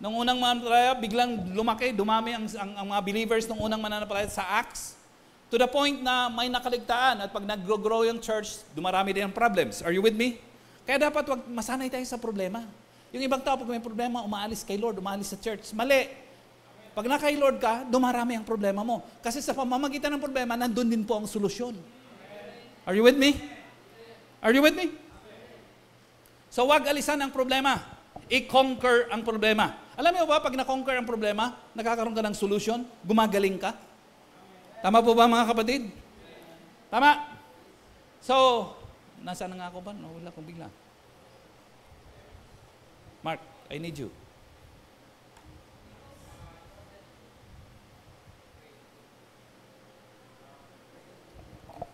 nung unang mananampalataya, biglang lumaki, dumami ang mga believers ng unang mananampalataya sa Acts, to the point na may nakaligtaan at pag nag-grow yung church, dumarami din ang problems. Are you with me? Kaya dapat wag masanay tayo sa problema. Yung ibang tao, pag may problema, umaalis kay Lord, umaalis sa church. Mali. Pag na-kay Lord ka, dumarami ang problema mo. Kasi sa pamamagitan ng problema, nandun din po ang solusyon. Are you with me? Are you with me? So wag alisan ang problema. I-conquer ang problema. Alam mo ba, pag na-conquer ang problema, nakakaroon ka ng solusyon, gumagaling ka. Tama po ba mga kapatid? Tama. So, nasaan na nga ako ba? Nawala akong bigla. Mark, I need you.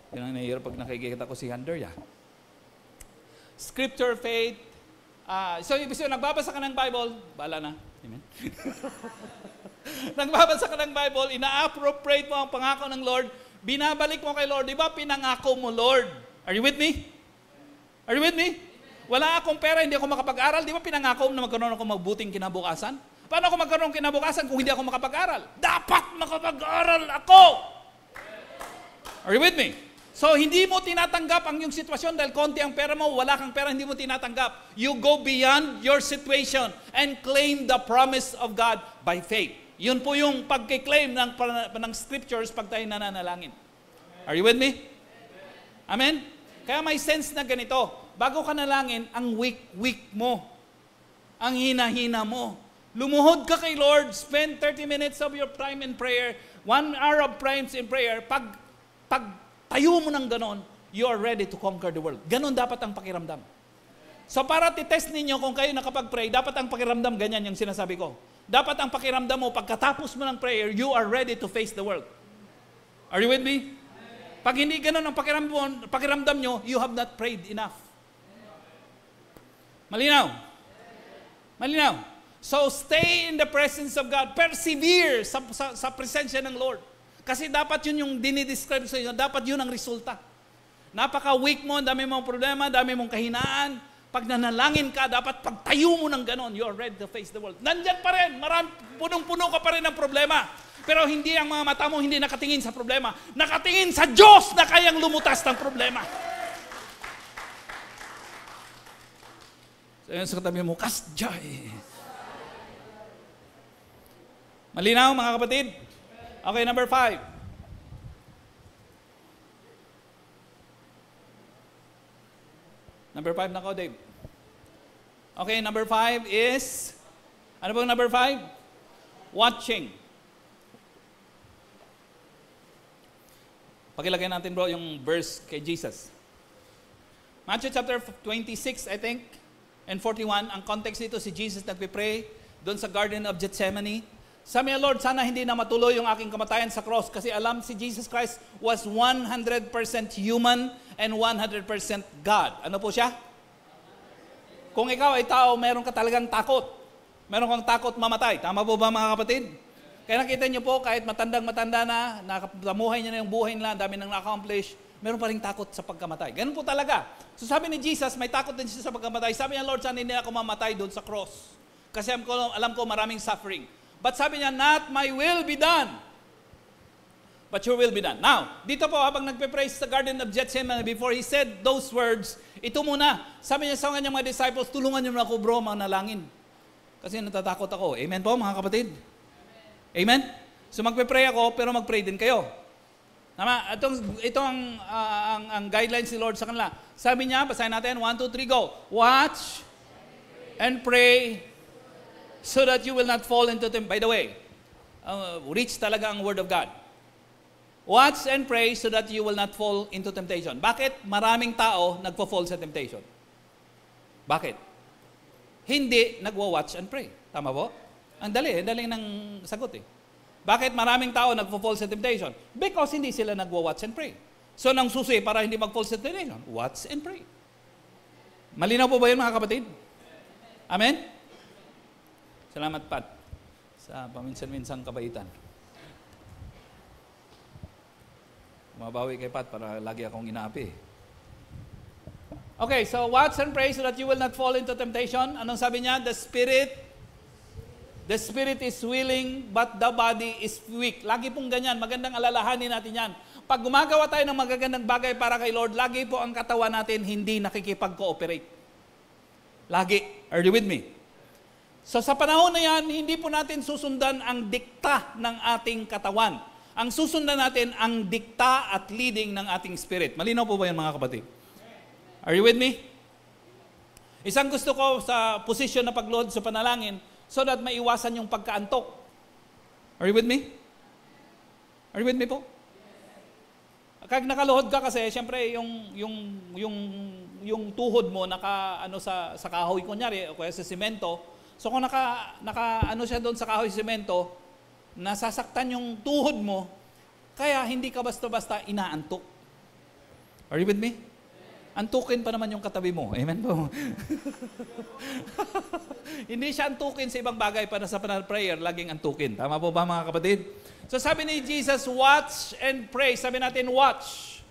Yan ang nahihirap pag nakikita ko si Hunter, ya. Scripture, faith. So, ibig sabihin, nagbabasa ka ng Bible, bahala na. Amen? Nagbabasa ka ng Bible, ina-appropriate mo ang pangako ng Lord, binabalik mo kay Lord. Di ba pinangako mo, Lord? Are you with me? Are you with me? Wala akong pera, hindi ako makapag-aral. Di ba pinangako mo na magkaroon ako mabuting kinabukasan? Paano ako magkaroon kinabukasan kung hindi ako makapag-aral? Dapat makapag-aral ako! Are you with me? So, hindi mo tinatanggap ang iyong sitwasyon dahil konti ang pera mo, wala kang pera, hindi mo tinatanggap. You go beyond your situation and claim the promise of God by faith. Yun po yung pagkiklaim ng scriptures pag tayo nananalangin. Are you with me? Amen? Kaya may sense na ganito. Bago ka nalangin, ang weak mo. Ang hina-hina mo. Lumuhod ka kay Lord, spend 30 minutes of your time in prayer, 1 hour of prayers in prayer. Pag tayo mo ng ganon, you are ready to conquer the world. Ganon dapat ang pakiramdam. So para titest ninyo kung kayo nakapag-pray, dapat ang pakiramdam ganyan yung sinasabi ko. Dapat ang pakiramdam mo, pagkatapos mo ng prayer, you are ready to face the world. Are you with me? Pag hindi ganon ang pakiramdam nyo, you have not prayed enough. Malinaw? Malinaw? So stay in the presence of God. Persevere sa presensya ng Lord. Kasi dapat yun yung dinidescribe sa inyo, dapat yun ang resulta. Napaka-weak mo, dami mong problema, dami mong kahinaan. Pag nanalangin ka, dapat pagtayo mo ng ganon, you're ready to face the world. Nandyan pa rin, punong-puno ka pa rin ng problema. Pero hindi ang mga mata mo, hindi nakatingin sa problema. Nakatingin sa Diyos na kayang lumutas ng problema. So yun sa katabi mo, cast joy. Malinaw mga kapatid? Okay, number 5. Number 5 na ko, Dave. Okay, number 5 is, ano bang number 5? Watching. Pakilagay natin bro yung verse kay Jesus. Matthew chapter 26, I think, and 41. Ang context dito, si Jesus nagpipray doon sa Garden of Gethsemane. Sabi niya, Lord, sana hindi na matuloy yung aking kamatayan sa cross kasi alam si Jesus Christ was 100% human and 100% God. Ano po siya? Kung ikaw ay tao, meron ka talagang takot. Meron kang takot mamatay. Tama po ba mga kapatid? Kaya nakita niyo po, kahit matandang-matanda na, nakamuhay niya na yung buhay nila, dami nang na-accomplish, meron pa rin takot sa pagkamatay. Ganun po talaga. So sabi ni Jesus, may takot din siya sa pagkamatay. Sabi niya, Lord, sana hindi ako mamatay doon sa cross. Kasi alam ko maraming suffering. But sabi niya, not my will be done, but your will be done. Now, dito po habang nagpe-pray sa Garden of Gethsemane, before he said those words, ito muna, sabi niya sa kanyang mga disciples, tulungan niyo na ako bro, manalangin. Kasi natatakot ako. Amen po mga kapatid? Amen? So magpe-pray ako, pero mag-pray din kayo. Tama? Ito ang guidelines ni Lord sa kanila. Sabi niya, basahin natin, 1, 2, 3, go. Watch and pray so that you will not fall into temptation. By the way, rich talaga ang Word of God. Watch and pray so that you will not fall into temptation. Bakit maraming tao nagpo-fall sa temptation? Bakit? Hindi nagwa-watch and pray. Tama po? Ang dali ng sagot eh. Bakit maraming tao nagpo-fall sa temptation? Because hindi sila nagwa-watch and pray. So nang susi para hindi mag-fall sa temptation, watch and pray. Malinaw po ba yun mga kapatid? Amen? Salamat, Pat, sa paminsan-minsang kabaitan. Mabawi kay Pat para lagi akong inaapi. Okay, so watch and pray so that you will not fall into temptation. Anong sabi niya? The spirit is willing, but the body is weak. Lagi pong ganyan. Magandang alalahanin natin yan. Pag gumagawa tayo ng magagandang bagay para kay Lord, lagi po ang katawan natin hindi nakikipag-cooperate. Lagi. Are you with me? So sa panahon na yan, hindi po natin susundan ang dikta ng ating katawan. Ang susundan natin ang dikta at leading ng ating spirit. Malinaw po ba yan mga kapatid? Are you with me? Isang gusto ko sa posisyon na pagluhod sa panalangin so that maiwasan yung pagkaantok. Are you with me? Are you with me po? Kag nakaluhod ka kasi, siyempre yung tuhod mo naka sa kahoy kunyari o kaya sa semento. So kung naka siya doon sa kahoy semento, nasasaktan yung tuhod mo, kaya hindi ka basta-basta inaantok. Are you with me? Antukin pa naman yung katabi mo. Amen po. Hindi siya antukin sa ibang bagay para sa prayer, laging antukin. Tama po ba mga kapatid? So sabi ni Jesus, watch and pray. Sabi natin, watch.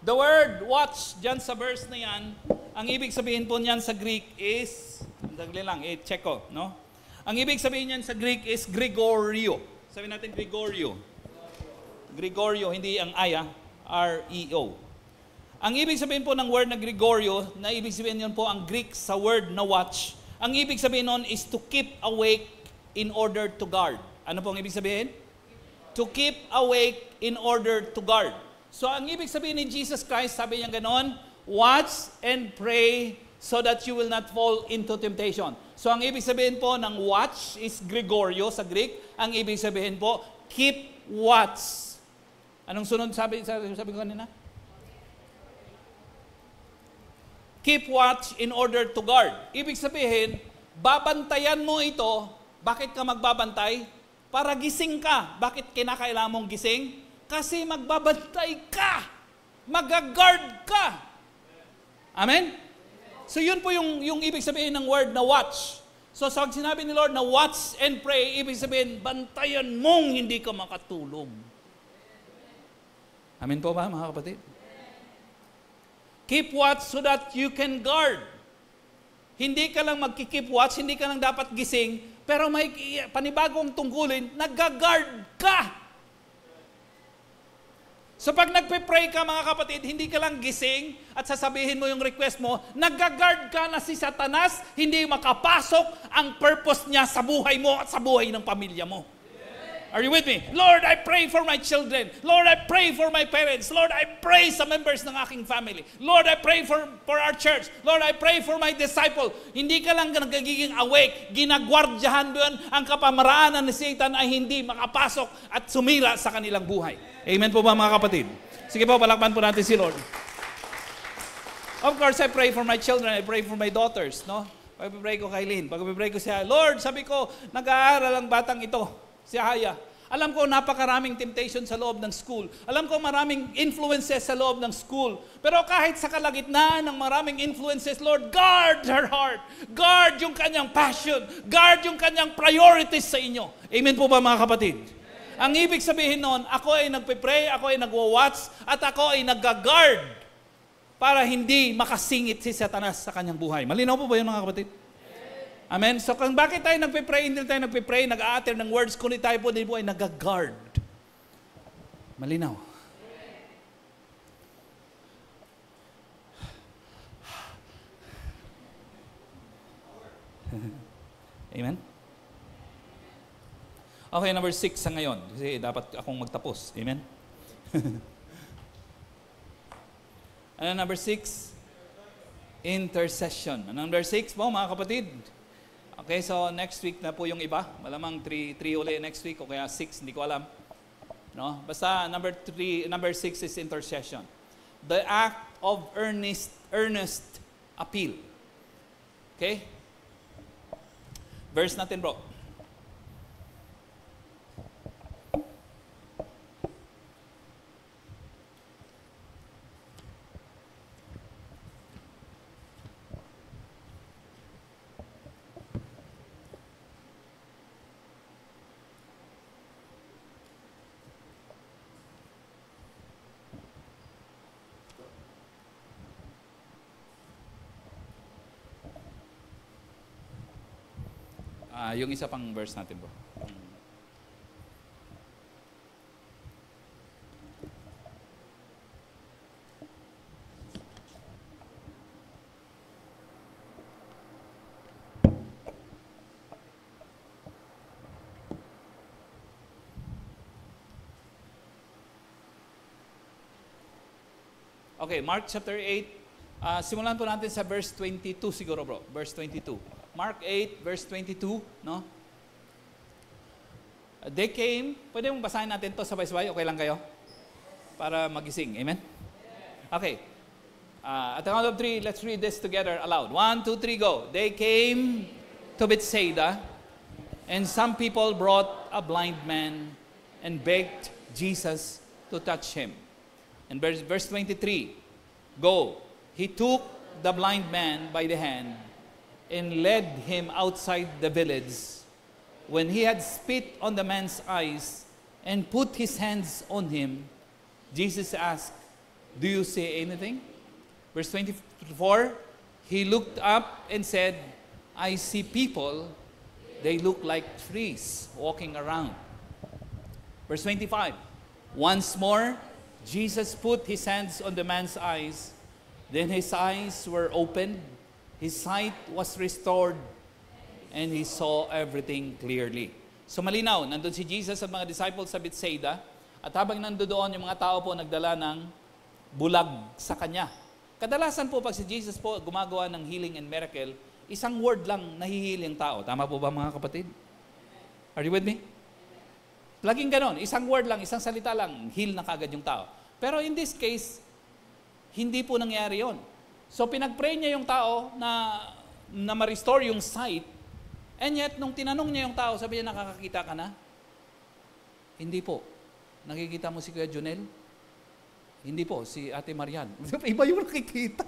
The word watch, dyan sa verse na yan, ang ibig sabihin po niyan sa Greek is, dagli lang, check ko, no? Ang ibig sabihin niyan sa Greek is Gregorio. Sabi natin Gregorio. Gregorio, hindi ang aya, R-E-O. Ang ibig sabihin po ng word na Gregorio, na ibig sabihin yun po ang Greek sa word na watch, ang ibig sabihin nun is to keep awake in order to guard. Ano po ang ibig sabihin? To keep awake in order to guard. So ang ibig sabihin ni Jesus Christ, sabi niya ganon, watch and pray so that you will not fall into temptation. So ang ibig sabihin po ng watch is Gregorio sa Greek. Ang ibig sabihin po, keep watch. Anong sunod sabi ko kanina? Keep watch in order to guard. Ibig sabihin, babantayan mo ito. Bakit ka magbabantay? Para gising ka. Bakit kinakailangan mong gising? Kasi magbabantay ka. Mag-guard ka. Amen? So yun po yung ibig sabihin ng word na watch. So sa sinabi ni Lord na watch and pray, ibig sabihin, bantayan mong hindi ka makatulog. Amen po ba mga kapatid? Keep watch so that you can guard. Hindi ka lang magki-keep watch, hindi ka lang dapat gising, pero may panibagong tungkulin, nag-guard ka. So pag nagpe-pray ka mga kapatid, hindi ka lang gising at sasabihin mo yung request mo, nag-guard ka na si Satanas, hindi makapasok ang purpose niya sa buhay mo at sa buhay ng pamilya mo. Are you with me? Lord, I pray for my children. Lord, I pray for my parents. Lord, I pray sa members ng aking family. Lord, I pray for our church. Lord, I pray for my disciple. Hindi ka lang nagiging awake. Ginagwardyahan mo yun. Ang kapamaraanan ni Satan ay hindi makapasok at sumira sa kanilang buhay. Amen po ba mga kapatid? Sige po, palakpan po natin si Lord. Of course, I pray for my children. I pray for my daughters. No? Pag-pray ko kay Lynn. Pag-pray ko siya, Lord, sabi ko, nag-aaral ang batang ito. Si Haya. Alam ko napakaraming temptation sa loob ng school. Alam ko maraming influences sa loob ng school. Pero kahit sa kalagitnaan ng maraming influences, Lord, guard her heart. Guard yung kanyang passion. Guard yung kanyang priorities sa inyo. Amen po ba mga kapatid? Ang ibig sabihin noon, ako ay nagpe-pray, ako ay nagwa-watch, at ako ay nag-guard para hindi makasingit si Satanas sa kanyang buhay. Malinaw po ba yun mga kapatid? Amen? So kung bakit tayo nagpe-pray, hindi tayo nagpe-pray, nag-a-utter ng words, kundi tayo po din po ay nag-guard. Malinaw. Amen? Okay, number 6 sa ngayon. Kasi dapat akong magtapos. Amen? Ano number 6? Intercession. Ano number 6 po mga kapatid? Okay, so next week na po yung iba. Malamang 3 uli next week o kaya 6, hindi ko alam. No? Basta number 6 is intercession. The act of earnest appeal. Okay? Verse natin bro. Yung isa pang verse natin bro. Okay, Mark chapter 8. Simulan po natin sa verse 22 siguro bro. Verse 22. Mark 8, verse 22, no? They came, pwede mong basahin natin to sabay-sabay, okay lang kayo? Para magising, amen? Okay. At the count of 3, let's read this together aloud. 1, 2, 3, go. They came to Bethsaida, and some people brought a blind man and begged Jesus to touch him. And verse 23, go. He took the blind man by the hand and led him outside the village. When he had spit on the man's eyes and put his hands on him, Jesus asked, "Do you see anything?" Verse 24, he looked up and said, "I see people. They look like trees walking around." Verse 25, once more, Jesus put his hands on the man's eyes. Then his eyes were opened. His sight was restored, and he saw everything clearly. So malinaw, nandun si Jesus at mga disciples sa Bethsaida, at habang nandun doon, yung mga tao po nagdala ng bulag sa kanya. Kadalasan po pag si Jesus po gumagawa ng healing and miracle, isang word lang nahiheal yung tao. Tama po ba mga kapatid? Are you with me? Laging ganon, isang word lang, isang salita lang, heal na kagad yung tao. Pero in this case, hindi po nangyari yon. So pinag-pray niya yung tao na ma-restore yung sight, and yet nung tinanong niya yung tao, sabi niya, nakakakita ka na? Hindi po. Nakikita mo si Kuya Junel? Hindi po, si Ate Marian. Iba yung nakikita.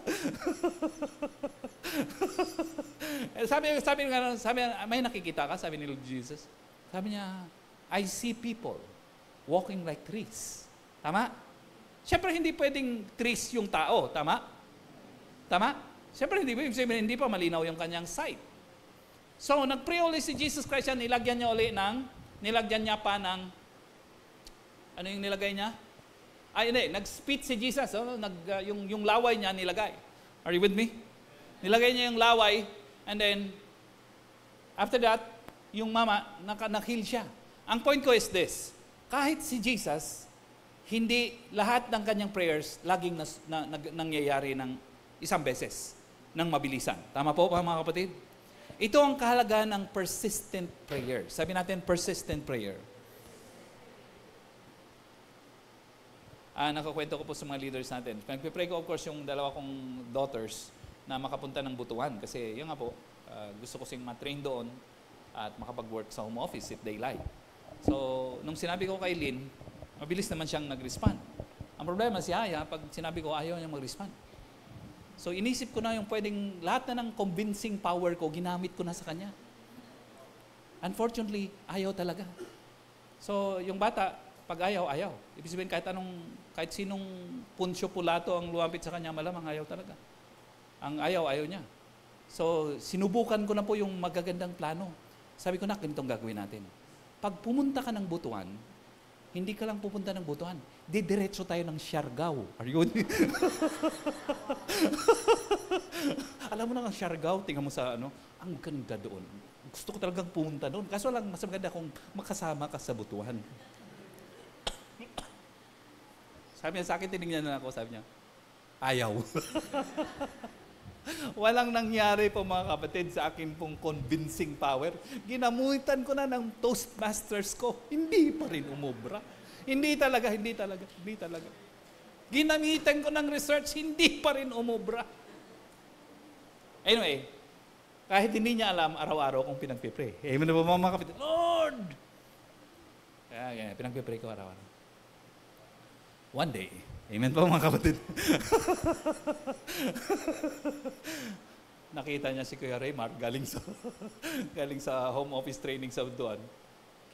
sabi niya, may nakikita ka? Sabi ni Lord Jesus. Sabi niya, I see people walking like trees. Tama? Siyempre hindi pwedeng trees yung tao, tama? Tama? Siyempre, hindi pa malinaw yung kanyang sight. So, nag-pray ulit si Jesus Christ yan, nilagyan niya pa ng, ano yung nilagay niya? Hindi, nag-spit si Jesus, yung laway niya nilagay. Are you with me? Nilagay niya yung laway, and then, after that, yung mama, nakil siya. Ang point ko is this, kahit si Jesus, hindi lahat ng kanyang prayers laging nangyayari ng isang beses, ng mabilisan. Tama po mga kapatid? Ito ang kahalagahan ng persistent prayer. Sabi natin, persistent prayer. Nakakwento ko po sa mga leaders natin. Nagpipray ko of course yung dalawa kong daughters na makapunta ng Butuan. Kasi yun nga po, gusto ko sing matrain doon at makapag-work sa home office if they like. So, nung sinabi ko kay Lynn, mabilis naman siyang nag-respond. Ang problema si Aya, pag sinabi ko ayaw niya mag-respond. So, inisip ko na yung pwedeng, lahat na ng convincing power ko, ginamit ko na sa kanya. Unfortunately, ayaw talaga. So, yung bata, pag ayaw, ayaw. Ibig sabihin, kahit sinong Punsyo Pilato ang lumapit sa kanya, malamang ayaw talaga. Ang ayaw niya. So, sinubukan ko na po yung magagandang plano. Sabi ko na, ganitong gagawin natin. Pag pumunta ka ng Butuan, hindi ka lang pupunta ng Butuan. Didiretso tayo ng Siargao. Are you? Alam mo na ang Siargao, tingnan mo sa ang ganda doon. Gusto ko talagang pumunta doon. Kaso lang, mas maganda kung makasama ka sa Butuan. Sabi niya sa akin, tinignan na ako, sabi niya, ayaw. Walang nangyari po mga kapatid sa akin pong convincing power. Ginamuhitan ko na ng Toastmasters ko. Hindi pa rin umubra. Hindi talaga. Ginamitan ko ng research, hindi pa rin umubra. Anyway, kahit hindi niya alam, araw-araw kong pinagpipray. Amen na po mga kapatid, Lord! Kaya pinagpipray ko araw-araw. One day, amen po mga kapatid. Nakita niya si Kuya Raymar galing sa home office training sa Butuan.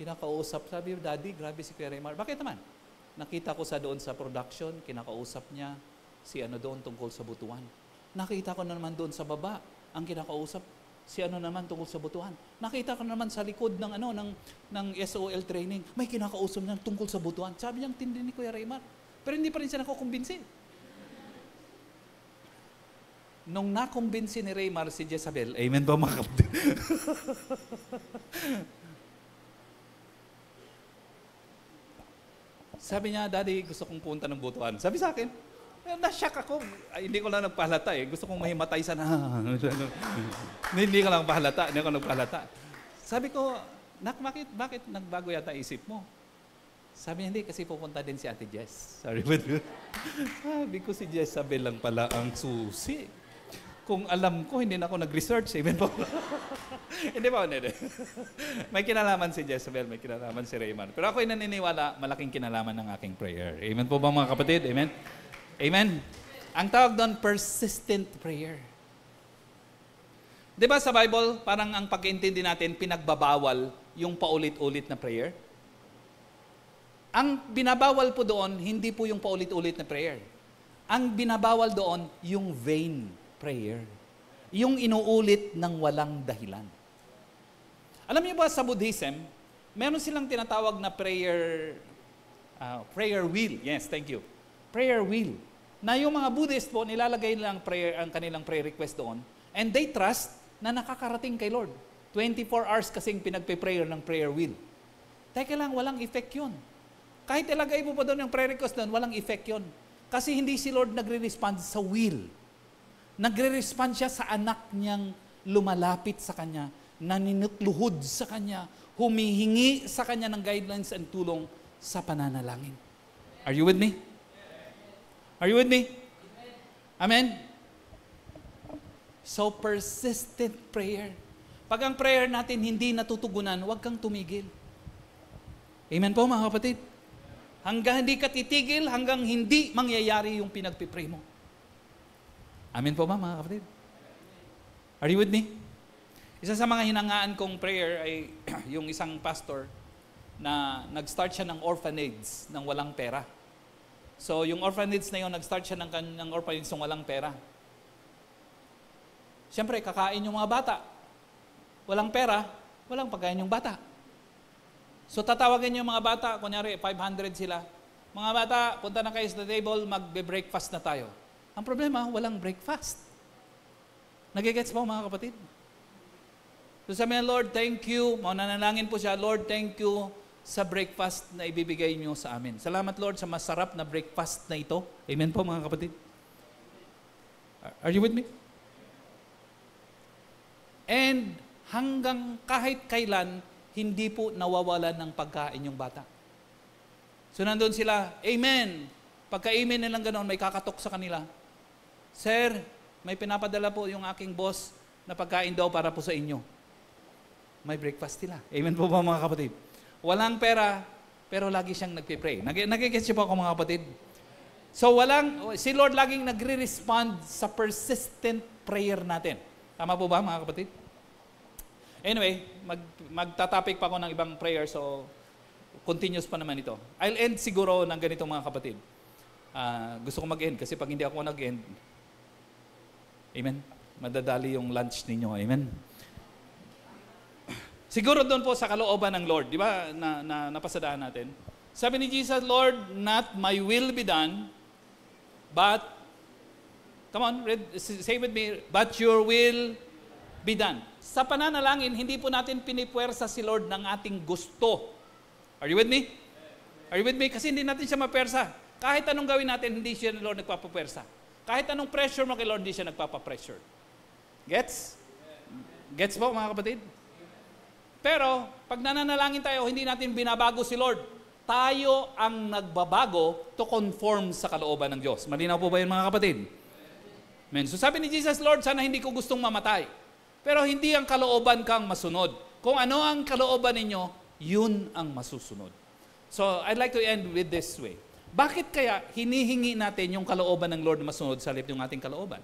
Kinakausap, sabi, Daddy, grabe si Kuya Raymar. Bakit naman? Nakita ko doon sa production, kinakausap niya si doon tungkol sa Butuan. Nakita ko na naman doon sa baba, ang kinakausap si naman tungkol sa Butuan. Nakita ko naman sa likod ng SOL training, may kinakausap niya tungkol sa Butuan. Sabi niya, tindi ni Kuya Raymar. Pero hindi pa rin siya nakukumbinsi. Nung nakumbinsi ni Raymar si Jezabel, amen ba mga kapatid? Sabi niya, Daddy, gusto kong punta ng Butuan. Sabi sa akin, na-shock ako. Hindi ko lang nagpahalata eh. Gusto kong mahimatay sana. Hindi ko lang nagpahalata. Sabi ko, bakit nagbago yata isip mo? Sabi niya, hindi, kasi pupunta din si Ate Jess. Sabi ko si Jezabel lang pala ang susi. Kung alam ko, hindi na ako nag-research. Amen po. Hindi ba? May kinalaman si Jezabel, may kinalaman si Raymar. Pero ako'y naniniwala, malaking kinalaman ng aking prayer. Amen po ba mga kapatid? Amen? Amen? Ang tawag doon, persistent prayer. Di ba sa Bible, parang ang pag-iintindi natin, pinagbabawal yung paulit-ulit na prayer? Ang binabawal po doon, hindi po yung paulit-ulit na prayer. Ang binabawal doon, yung vain prayer. Yung inuulit ng walang dahilan. Alam niyo ba sa Buddhism, meron silang tinatawag na prayer wheel. Yes, thank you. Prayer wheel. Na yung mga Buddhist po, nilalagay nilang ang kanilang prayer request doon, and they trust na nakakarating kay Lord. 24 hours kasing pinagpe-prayer ng prayer wheel. Teka lang, walang effect yun. Kahit ilagay mo pa doon yung prayer request doon, walang effect yun. Kasi hindi si Lord nagre-respond sa will. Nagre-respond siya sa anak niyang lumalapit sa Kanya, naninutluhod sa Kanya, humihingi sa Kanya ng guidelines and tulong sa pananalangin. Are you with me? Are you with me? Amen? So, persistent prayer. Pag ang prayer natin hindi natutugunan, huwag kang tumigil. Amen po mga kapatid? Hanggang hindi ka titigil, hanggang hindi mangyayari yung pinagpipray mo. Amen po ba mga kapatid? Are you with me? Isa sa mga hinangaan kong prayer ay yung isang pastor na nag-start siya ng orphanage ng walang pera. So yung orphanage na yun, nag-start siya ng orphanage ng walang pera. Siyempre, kakain yung mga bata. Walang pera, walang pagkain yung bata. So tatawagin yung mga bata, kunyari 500 sila. Mga bata, punta na kayo sa table, magbe-breakfast na tayo. Ang problema, walang breakfast. Nagigets po mga kapatid? So sabi niya, Lord, thank you. Mananalangin po siya, Lord, thank you sa breakfast na ibibigay niyo sa amin. Salamat, Lord, sa masarap na breakfast na ito. Amen po mga kapatid. Are you with me? And hanggang kahit kailan, hindi po nawawalan ng pagkain yung bata. So nandun sila, amen. Pagka-amen nilang ganoon, may kakatok sa kanila. Sir, may pinapadala po yung aking boss na pagkain daw para po sa inyo. May breakfast sila. Amen po ba mga kapatid? Walang pera, pero lagi siyang nagpipray. Nagigets niyo po ako mga kapatid? So si Lord laging nagre-respond sa persistent prayer natin. Tama po ba mga kapatid? Anyway, magtatopic pa ako ng ibang prayer, so continuous pa naman ito. I'll end siguro ng ganito mga kapatid. Gusto ko mag-end kasi pag hindi ako nag-end, amen, madadali yung lunch ninyo, amen. Siguro doon po sa kalooban ng Lord, di ba, na napasadaan natin. Sabi ni Jesus, Lord, not my will be done, but, come on, say with me, but your will be done. Sa pananalangin, hindi po natin pinipuwersa si Lord ng ating gusto. Are you with me? Are you with me? Kasi hindi natin siya mapersa. Kahit anong gawin natin, hindi siya, Lord, nagpapapersa. Kahit anong pressure mo kay Lord, hindi siya nagpapapressure. Gets? Gets po, mga kapatid? Pero, pag nananalangin tayo, hindi natin binabago si Lord. Tayo ang nagbabago to conform sa kalooban ng Diyos. Malinaw po ba yun, mga kapatid? Amen. So sabi ni Jesus, Lord, sana hindi ko gustong mamatay. Pero hindi ang kalooban kang masunod. Kung ano ang kalooban ninyo, yun ang masusunod. So, I'd like to end with this way. Bakit kaya hinihingi natin yung kalooban ng Lord na masunod sa halip yung ating kalooban?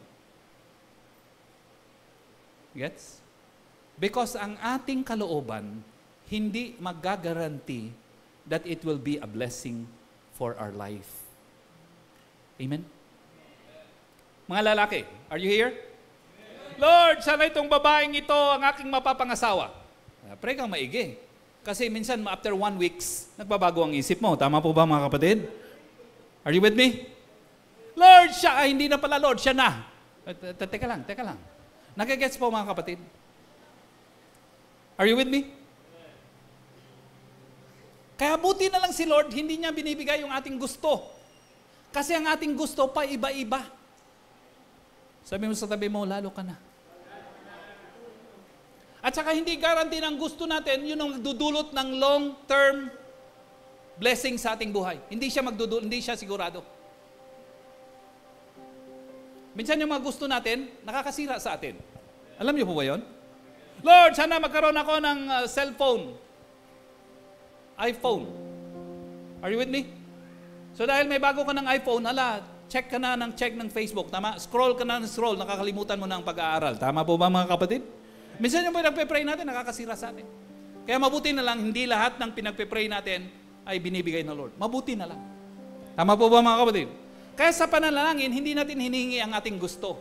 Gets? Because ang ating kalooban, hindi magagaranti that it will be a blessing for our life. Amen? Mga lalaki, are you here? Lord, sana itong babaeng ito ang aking mapapangasawa. Pray kang maigi. Kasi minsan, after 1 week, nagbabago ang isip mo. Tama po ba mga kapatid? Are you with me? Lord, siya, hindi na pala Lord, siya na. Teka lang. Nagigets po mga kapatid? Are you with me? Kaya buti na lang si Lord, hindi niya binibigay yung ating gusto. Kasi ang ating gusto pa iba-iba. Sabi mo sa tabi mo, lalo ka na. At saka hindi guarantee ng gusto natin, yun ang magdudulot ng long-term blessing sa ating buhay. Hindi siya sigurado. Minsan yung mga gusto natin, nakakasira sa atin. Alam niyo po ba yun? Lord, sana magkaroon ako ng cellphone. iPhone. Are you with me? So dahil may bago ka ng iPhone, check ka na ng Facebook. Tama? Scroll ka na ng scroll, nakakalimutan mo na ang pag-aaral. Tama po ba mga kapatid? Minsan yung pinagpe-pray natin, nakakasira sa atin. Kaya mabuti na lang, hindi lahat ng pinagpe-pray natin ay binibigay ng Lord. Mabuti na lang. Tama po ba mga kapatid? Kaya sa panalangin, hindi natin hinihingi ang ating gusto.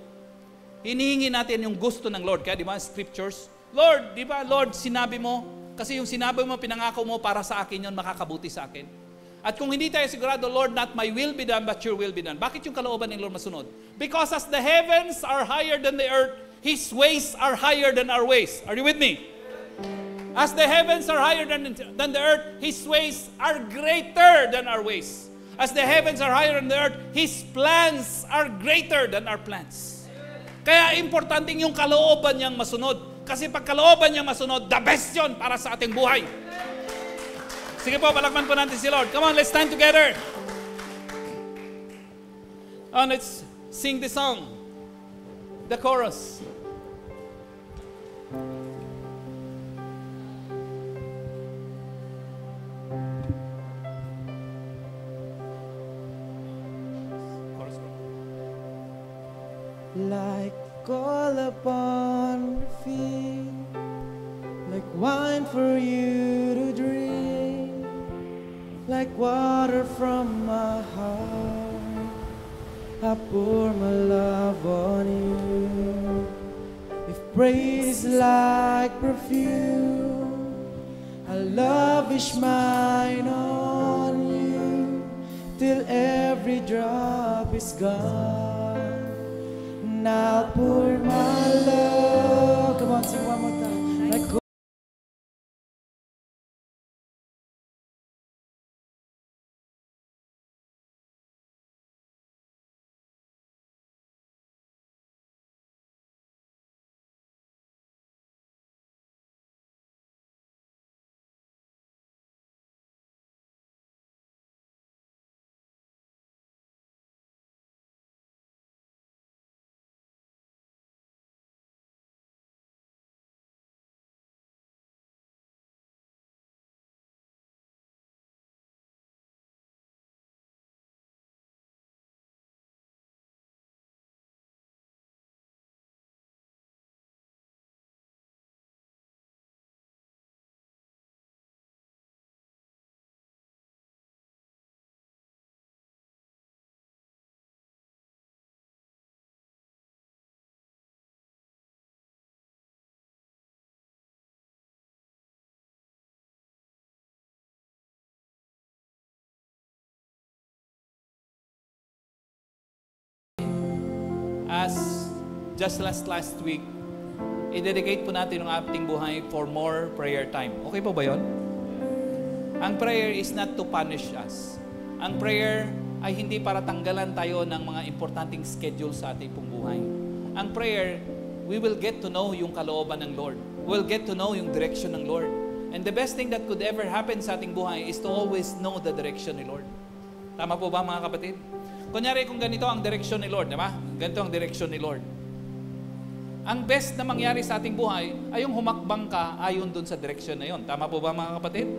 Hinihingi natin yung gusto ng Lord. Kaya di ba, scriptures, Lord, di ba, Lord, sinabi mo, kasi yung sinabi mo, pinangako mo para sa akin yun, makakabuti sa akin. At kung hindi tayo sigurado, Lord, not my will be done, but your will be done. Bakit yung kalooban ng Lord masunod? Because as the heavens are higher than the earth, His ways are higher than our ways. Are you with me? As the heavens are higher than the earth, His ways are greater than our ways. As the heavens are higher than the earth, His plans are greater than our plans. Kaya importanteng yung kalooban niyang masunod. Kasi pag kalooban niyang masunod, the best yun para sa ating buhay. Sige po, palakpan po natin si Lord. Come on, let's stand together. Oh, let's sing the song. The chorus. Like oil upon your feet, like wine for you to drink, like water from my heart, I pour my love on you. praise like perfume, a lavish mine on you, till every drop is gone. And I'll pour my love. Come on, sing one more time. Like as just last week, i-dedicate po natin ang ating buhay for more prayer time. Okay po ba yun? Ang prayer is not to punish us. Ang prayer ay hindi para tanggalan tayo ng mga importanteng schedule sa ating pong buhay. Ang prayer, we will get to know yung kalooban ng Lord. We'll get to know yung direction ng Lord. And the best thing that could ever happen sa ating buhay is to always know the direction ni Lord. Tama po ba mga kapatid? Kunyari kung ganito ang direksyon ni Lord, diba? Ganito ang direksyon ni Lord. Ang best na mangyari sa ating buhay ay yung humakbang ka ayon dun sa direksyon na yun. Tama po ba mga kapatid?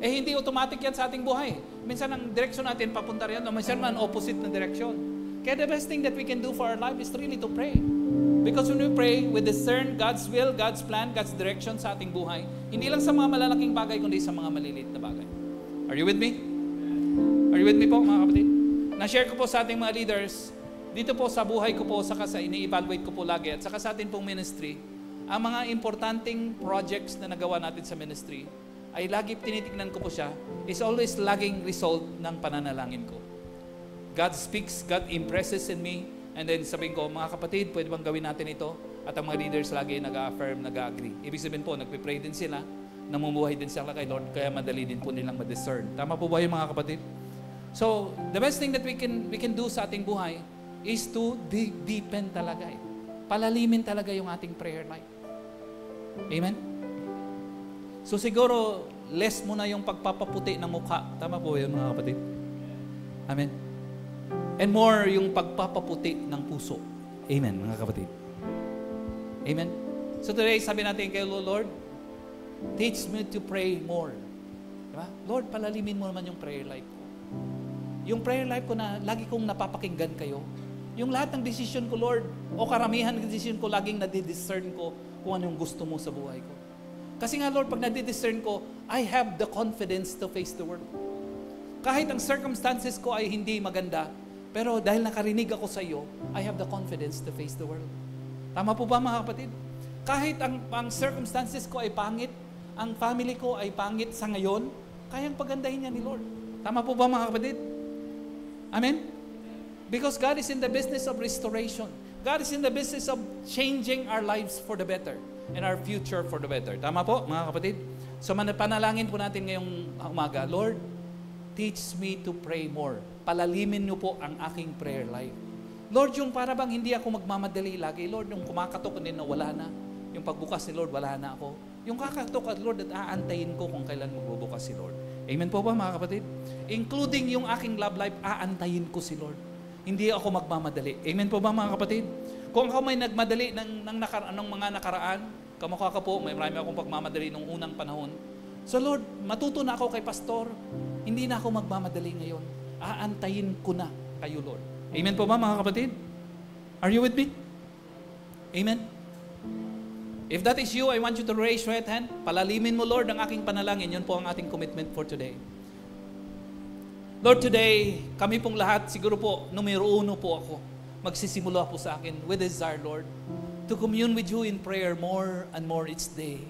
Eh hindi automatic yan sa ating buhay. Minsan ang direksyon natin papunta rin, o minsan man opposite na direksyon. Kaya the best thing that we can do for our life is really to pray. Because when we pray, we discern God's will, God's plan, God's direction sa ating buhay. Hindi lang sa mga malalaking bagay, kundi sa mga maliliit na bagay. Are you with me? Are you with me po mga kapatid? Na-share ko po sa ating mga leaders, dito po sa buhay ko po, saka sa ini-evaluate ko po lagi, at saka sa ating pong ministry, ang mga importanteng projects na nagawa natin sa ministry, ay lagi tinitignan ko po siya, is always laging result ng pananalangin ko. God speaks, God impresses in me, and then sabihin ko, mga kapatid, pwede bang gawin natin ito? At ang mga leaders lagi nag-affirm, nag-agree. Ibig sabihin po, nagpipray din sila, namumuhay din sila kay Lord, kaya madali din po nilang ma-discern. Tama po ba yung mga kapatid? So, the best thing that we can do sa ating buhay is to dig deepen talaga. Palalimin talaga yung ating prayer life. Amen? So siguro, less mo na yung pagpapaputi ng mukha. Tama po yun mga kapatid? Amen? And more yung pagpapaputi ng puso. Amen mga kapatid? Amen? So today, sabi natin kay Lord, teach me to pray more. Diba? Lord, palalimin mo naman yung prayer life ko. Yung prayer life ko na lagi kong napapakinggan kayo. Yung lahat ng decision ko, Lord, o karamihan ng decision ko, laging nadidiscern ko kung ano yung gusto mo sa buhay ko. Kasi nga, Lord, pag nadidiscern ko, I have the confidence to face the world. Kahit ang circumstances ko ay hindi maganda, pero dahil nakarinig ako sa iyo, I have the confidence to face the world. Tama po ba mga kapatid? Kahit ang circumstances ko ay pangit, ang family ko ay pangit sa ngayon, kayang pagandahin niya ni Lord. Tama po ba mga kapatid? Amen? Because God is in the business of restoration. God is in the business of changing our lives for the better and our future for the better. Tama po, mga kapatid? So, panalangin po natin ngayong umaga, Lord, teach me to pray more. Palalimin niyo po ang aking prayer life. Lord, yung para bang hindi ako magmamadali lagi. Lord, yung kumakatok din na wala na. Yung pagbukas ni Lord, wala na ako. Yung kakatok at Lord, at aantayin ko kung kailan magbubukas si Lord. Amen po ba mga kapatid? Including yung aking love life, aantayin ko si Lord. Hindi ako magmamadali. Amen po ba mga kapatid? Kung ako may nagmadali ng mga nakaraan, kamukha ka po, may marami akong pagmamadali nung unang panahon. So Lord, matuto na ako kay Pastor, hindi na ako magmamadali ngayon. Aantayin ko na kayo, Lord. Amen po ba mga kapatid? Are you with me? Amen? If that is you, I want you to raise your right hand. Palalimin mo, Lord, ang aking panalangin. Yun po ang ating commitment for today. Lord, today, kami pong lahat, siguro po, numero 1 po ako. Magsisimula po sa akin with desire, Lord, to commune with you in prayer more and more each day.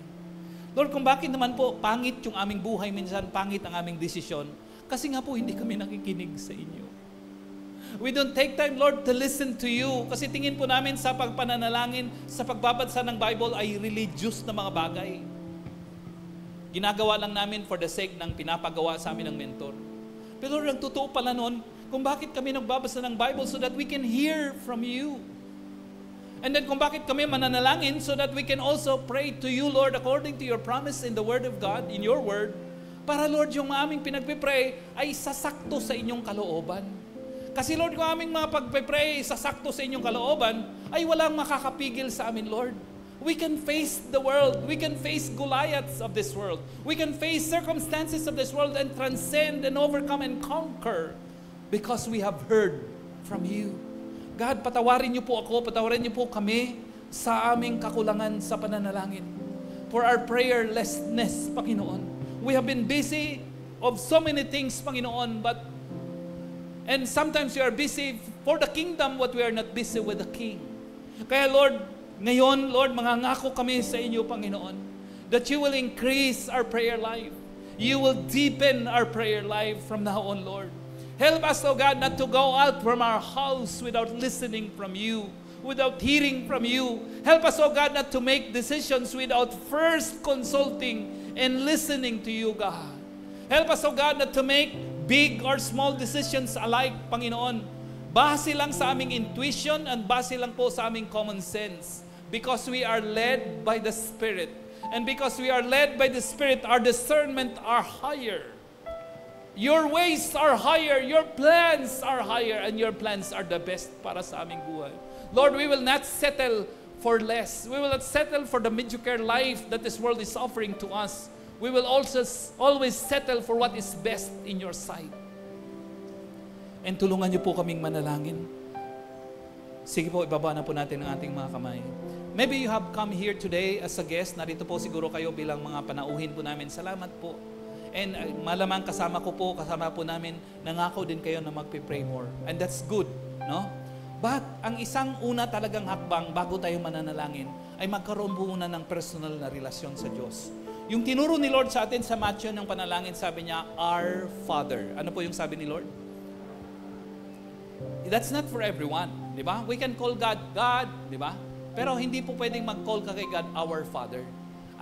Lord, kung bakit naman po pangit yung aming buhay minsan, pangit ang aming desisyon, kasi nga po hindi kami nakikinig sa inyo. We don't take time, Lord, to listen to you. Kasi tingin po namin sa pagpananalangin, sa pagbabasa ng Bible ay religious na mga bagay. Ginagawa lang namin for the sake ng pinapagawa sa amin ng mentor. Pero Lord, ang totoo pala nun, kung bakit kami nagbabasa ng Bible so that we can hear from you. And then kung bakit kami mananalangin so that we can also pray to you, Lord, according to your promise in the Word of God, in your Word, para Lord, yung aming pinagpipray ay sasakto sa inyong kalooban. Kasi Lord, kung aming mga pagpipray sasakto sa inyong kalooban, ay walang makakapigil sa amin, Lord. We can face the world. We can face Goliaths of this world. We can face circumstances of this world and transcend and overcome and conquer because we have heard from you. God, patawarin niyo po ako, patawarin niyo po kami sa aming kakulangan sa pananalangin. For our prayerlessness, Panginoon. We have been busy of so many things, Panginoon, and sometimes we are busy for the kingdom what we are not busy with the King. Kaya Lord, ngayon, Lord, mangangako kami sa inyo, Panginoon, that you will increase our prayer life. You will deepen our prayer life from now on, Lord. Help us, O God, not to go out from our house without listening from you, without hearing from you. Help us, O God, not to make decisions without first consulting and listening to you, God. Help us, O God, not to make big or small decisions alike, Panginoon. Base lang sa aming intuition and base lang po sa aming common sense. Because we are led by the Spirit. And because we are led by the Spirit, our discernment are higher. Your ways are higher, your plans are higher, and your plans are the best para sa aming buhay. Lord, we will not settle for less. We will not settle for the mediocre life that this world is offering to us. We will also always settle for what is best in your sight. And tulungan niyo po kaming manalangin. Sige po, ibaba na po natin ang ating mga kamay. Maybe you have come here today as a guest. Narito po siguro kayo bilang mga panauhin po namin. Salamat po. And malamang kasama po namin, nangako din kayo na magpe-pray more. And that's good, no? But ang isang una talagang hakbang bago tayo mananalangin ay magkaroon po muna ng personal na relasyon sa Diyos. Yung tinuro ni Lord sa atin sa Matthew ng panalangin, sabi niya, Our Father. Ano po yung sabi ni Lord? That's not for everyone, di ba? We can call God, God, di ba? Pero hindi po pwedeng mag-call ka kay God, Our Father.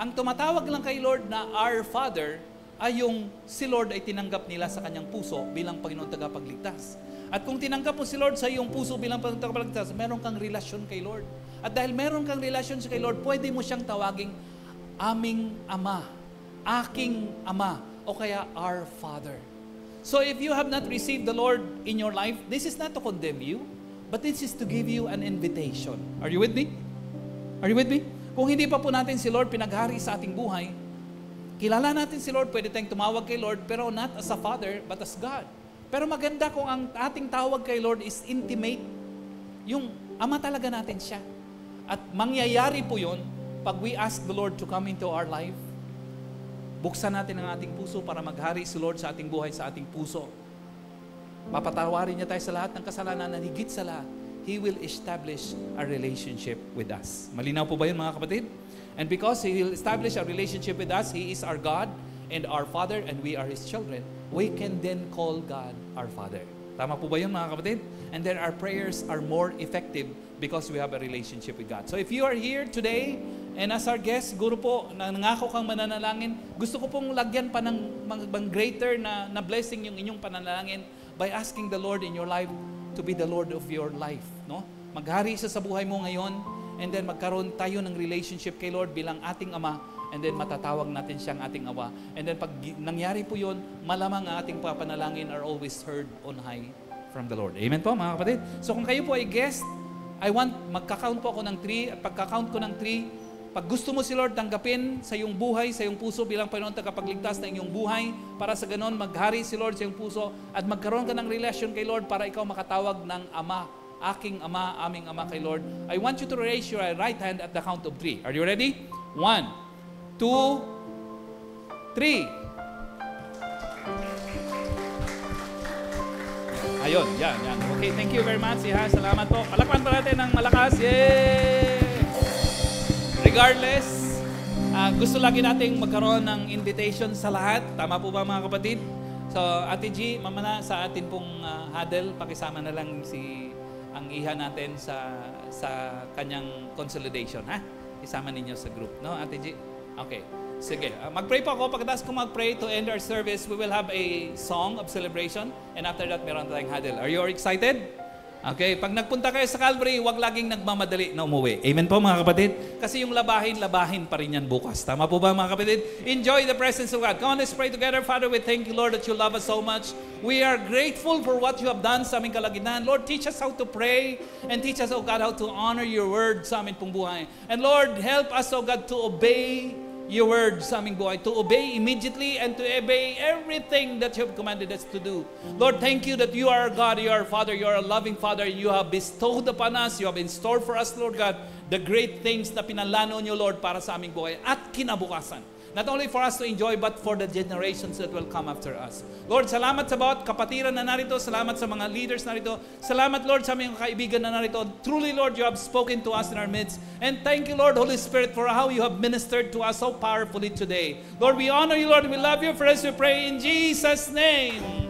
Ang tumatawag lang kay Lord na Our Father ay yung si Lord ay tinanggap nila sa kanyang puso bilang Panginoon tagapagligtas. At kung tinanggap mo si Lord sa iyong puso bilang Panginoon tagapagligtas, meron kang relasyon kay Lord. At dahil meron kang relasyon kay Lord, pwede mo siyang tawaging aming Ama, aking Ama, o kaya Our Father. So if you have not received the Lord in your life, this is not to condemn you, but this is to give you an invitation. Are you with me? Are you with me? Kung hindi pa po natin si Lord pinaghari sa ating buhay, kilala natin si Lord, pwede tayong tumawag kay Lord, pero not as a Father, but as God. Pero maganda kung ang ating tawag kay Lord is intimate, yung Ama talaga natin siya. At mangyayari po yun pag we ask the Lord to come into our life. Buksan natin ang ating puso para maghari si Lord sa ating buhay, sa ating puso. Papatawarin niya tayo sa lahat ng kasalanan na higit sa lahat. He will establish a relationship with us. Malinaw po ba yun, mga kapatid? And because He will establish a relationship with us, He is our God and our Father, and we are His children. We can then call God our Father. Tama po ba yun, mga kapatid? And then our prayers are more effective because we have a relationship with God. So if you are here today, and as our guest, siguro po, nangako kang mananalangin, gusto ko pong lagyan pa ng greater na blessing yung inyong pananalangin by asking the Lord in your life to be the Lord of your life. No? Maghari siya sa buhay mo ngayon, and then magkaroon tayo ng relationship kay Lord bilang ating Ama, and then matatawag natin siyang ating Awa. And then pag nangyari po yun, malamang ang ating papanalangin are always heard on high from the Lord. Amen po, mga kapatid? So kung kayo po ay guest, magka-count po ako ng 3, at pagka-count ko ng 3, pag gusto mo si Lord tanggapin sa iyong buhay, sa iyong puso bilang Panginoon tagapagligtas ng iyong buhay, para sa ganon maghari si Lord sa iyong puso at magkaroon ka ng relasyon kay Lord para ikaw makatawag ng Ama, aking Ama, aming Ama kay Lord, I want you to raise your right hand at the count of 3. Are you ready? 1, 2, 3. Ayun, yan. Okay, thank you very much. Salamat po. Palakpan pa natin ng malakas. Yay! regardless, gusto lagi nating magkaroon ng invitation sa lahat. Tama po ba mga kapatid? So, Ate G, mamana sa atin pong huddle, pakisama na lang ang iha natin sa kanyang consolidation, ha? Isama ninyo sa group, no, Ate G? Okay. Sige. Mag-pray po ako. Pagkatapos ko mag-pray to end our service, we will have a song of celebration, and after that, meron tayong huddle. Are you all excited? Okay, pag nagpunta kayo sa Calvary, huwag laging nagmamadali na umuwi. Amen po mga kapatid? Kasi yung labahin pa rin yan bukas. Tama po ba mga kapatid? Enjoy the presence of God. Come on, let's pray together. Father, we thank you, Lord, that you love us so much. We are grateful for what you have done sa aming kalagitnaan. Lord, teach us how to pray and teach us, oh God, how to honor your word sa aming pong buhay. And Lord, help us, oh God, to obey your word sa aming buhay, to obey immediately and to obey everything that you have commanded us to do. Lord, thank you that you are God, you are Father, you are a loving Father, you have bestowed upon us, you have in store for us, Lord God, the great things na pinalano nyo, Lord, para sa aming buhay at kinabukasan. Not only for us to enjoy, but for the generations that will come after us. Lord, salamat sa bawat kapatiran na narito. Salamat sa mga leaders narito. Salamat, Lord, sa mga kaibigan na narito. Truly, Lord, you have spoken to us in our midst. And thank you, Lord, Holy Spirit, for how you have ministered to us so powerfully today. Lord, we honor you, Lord. We love you. For us, we pray in Jesus' name.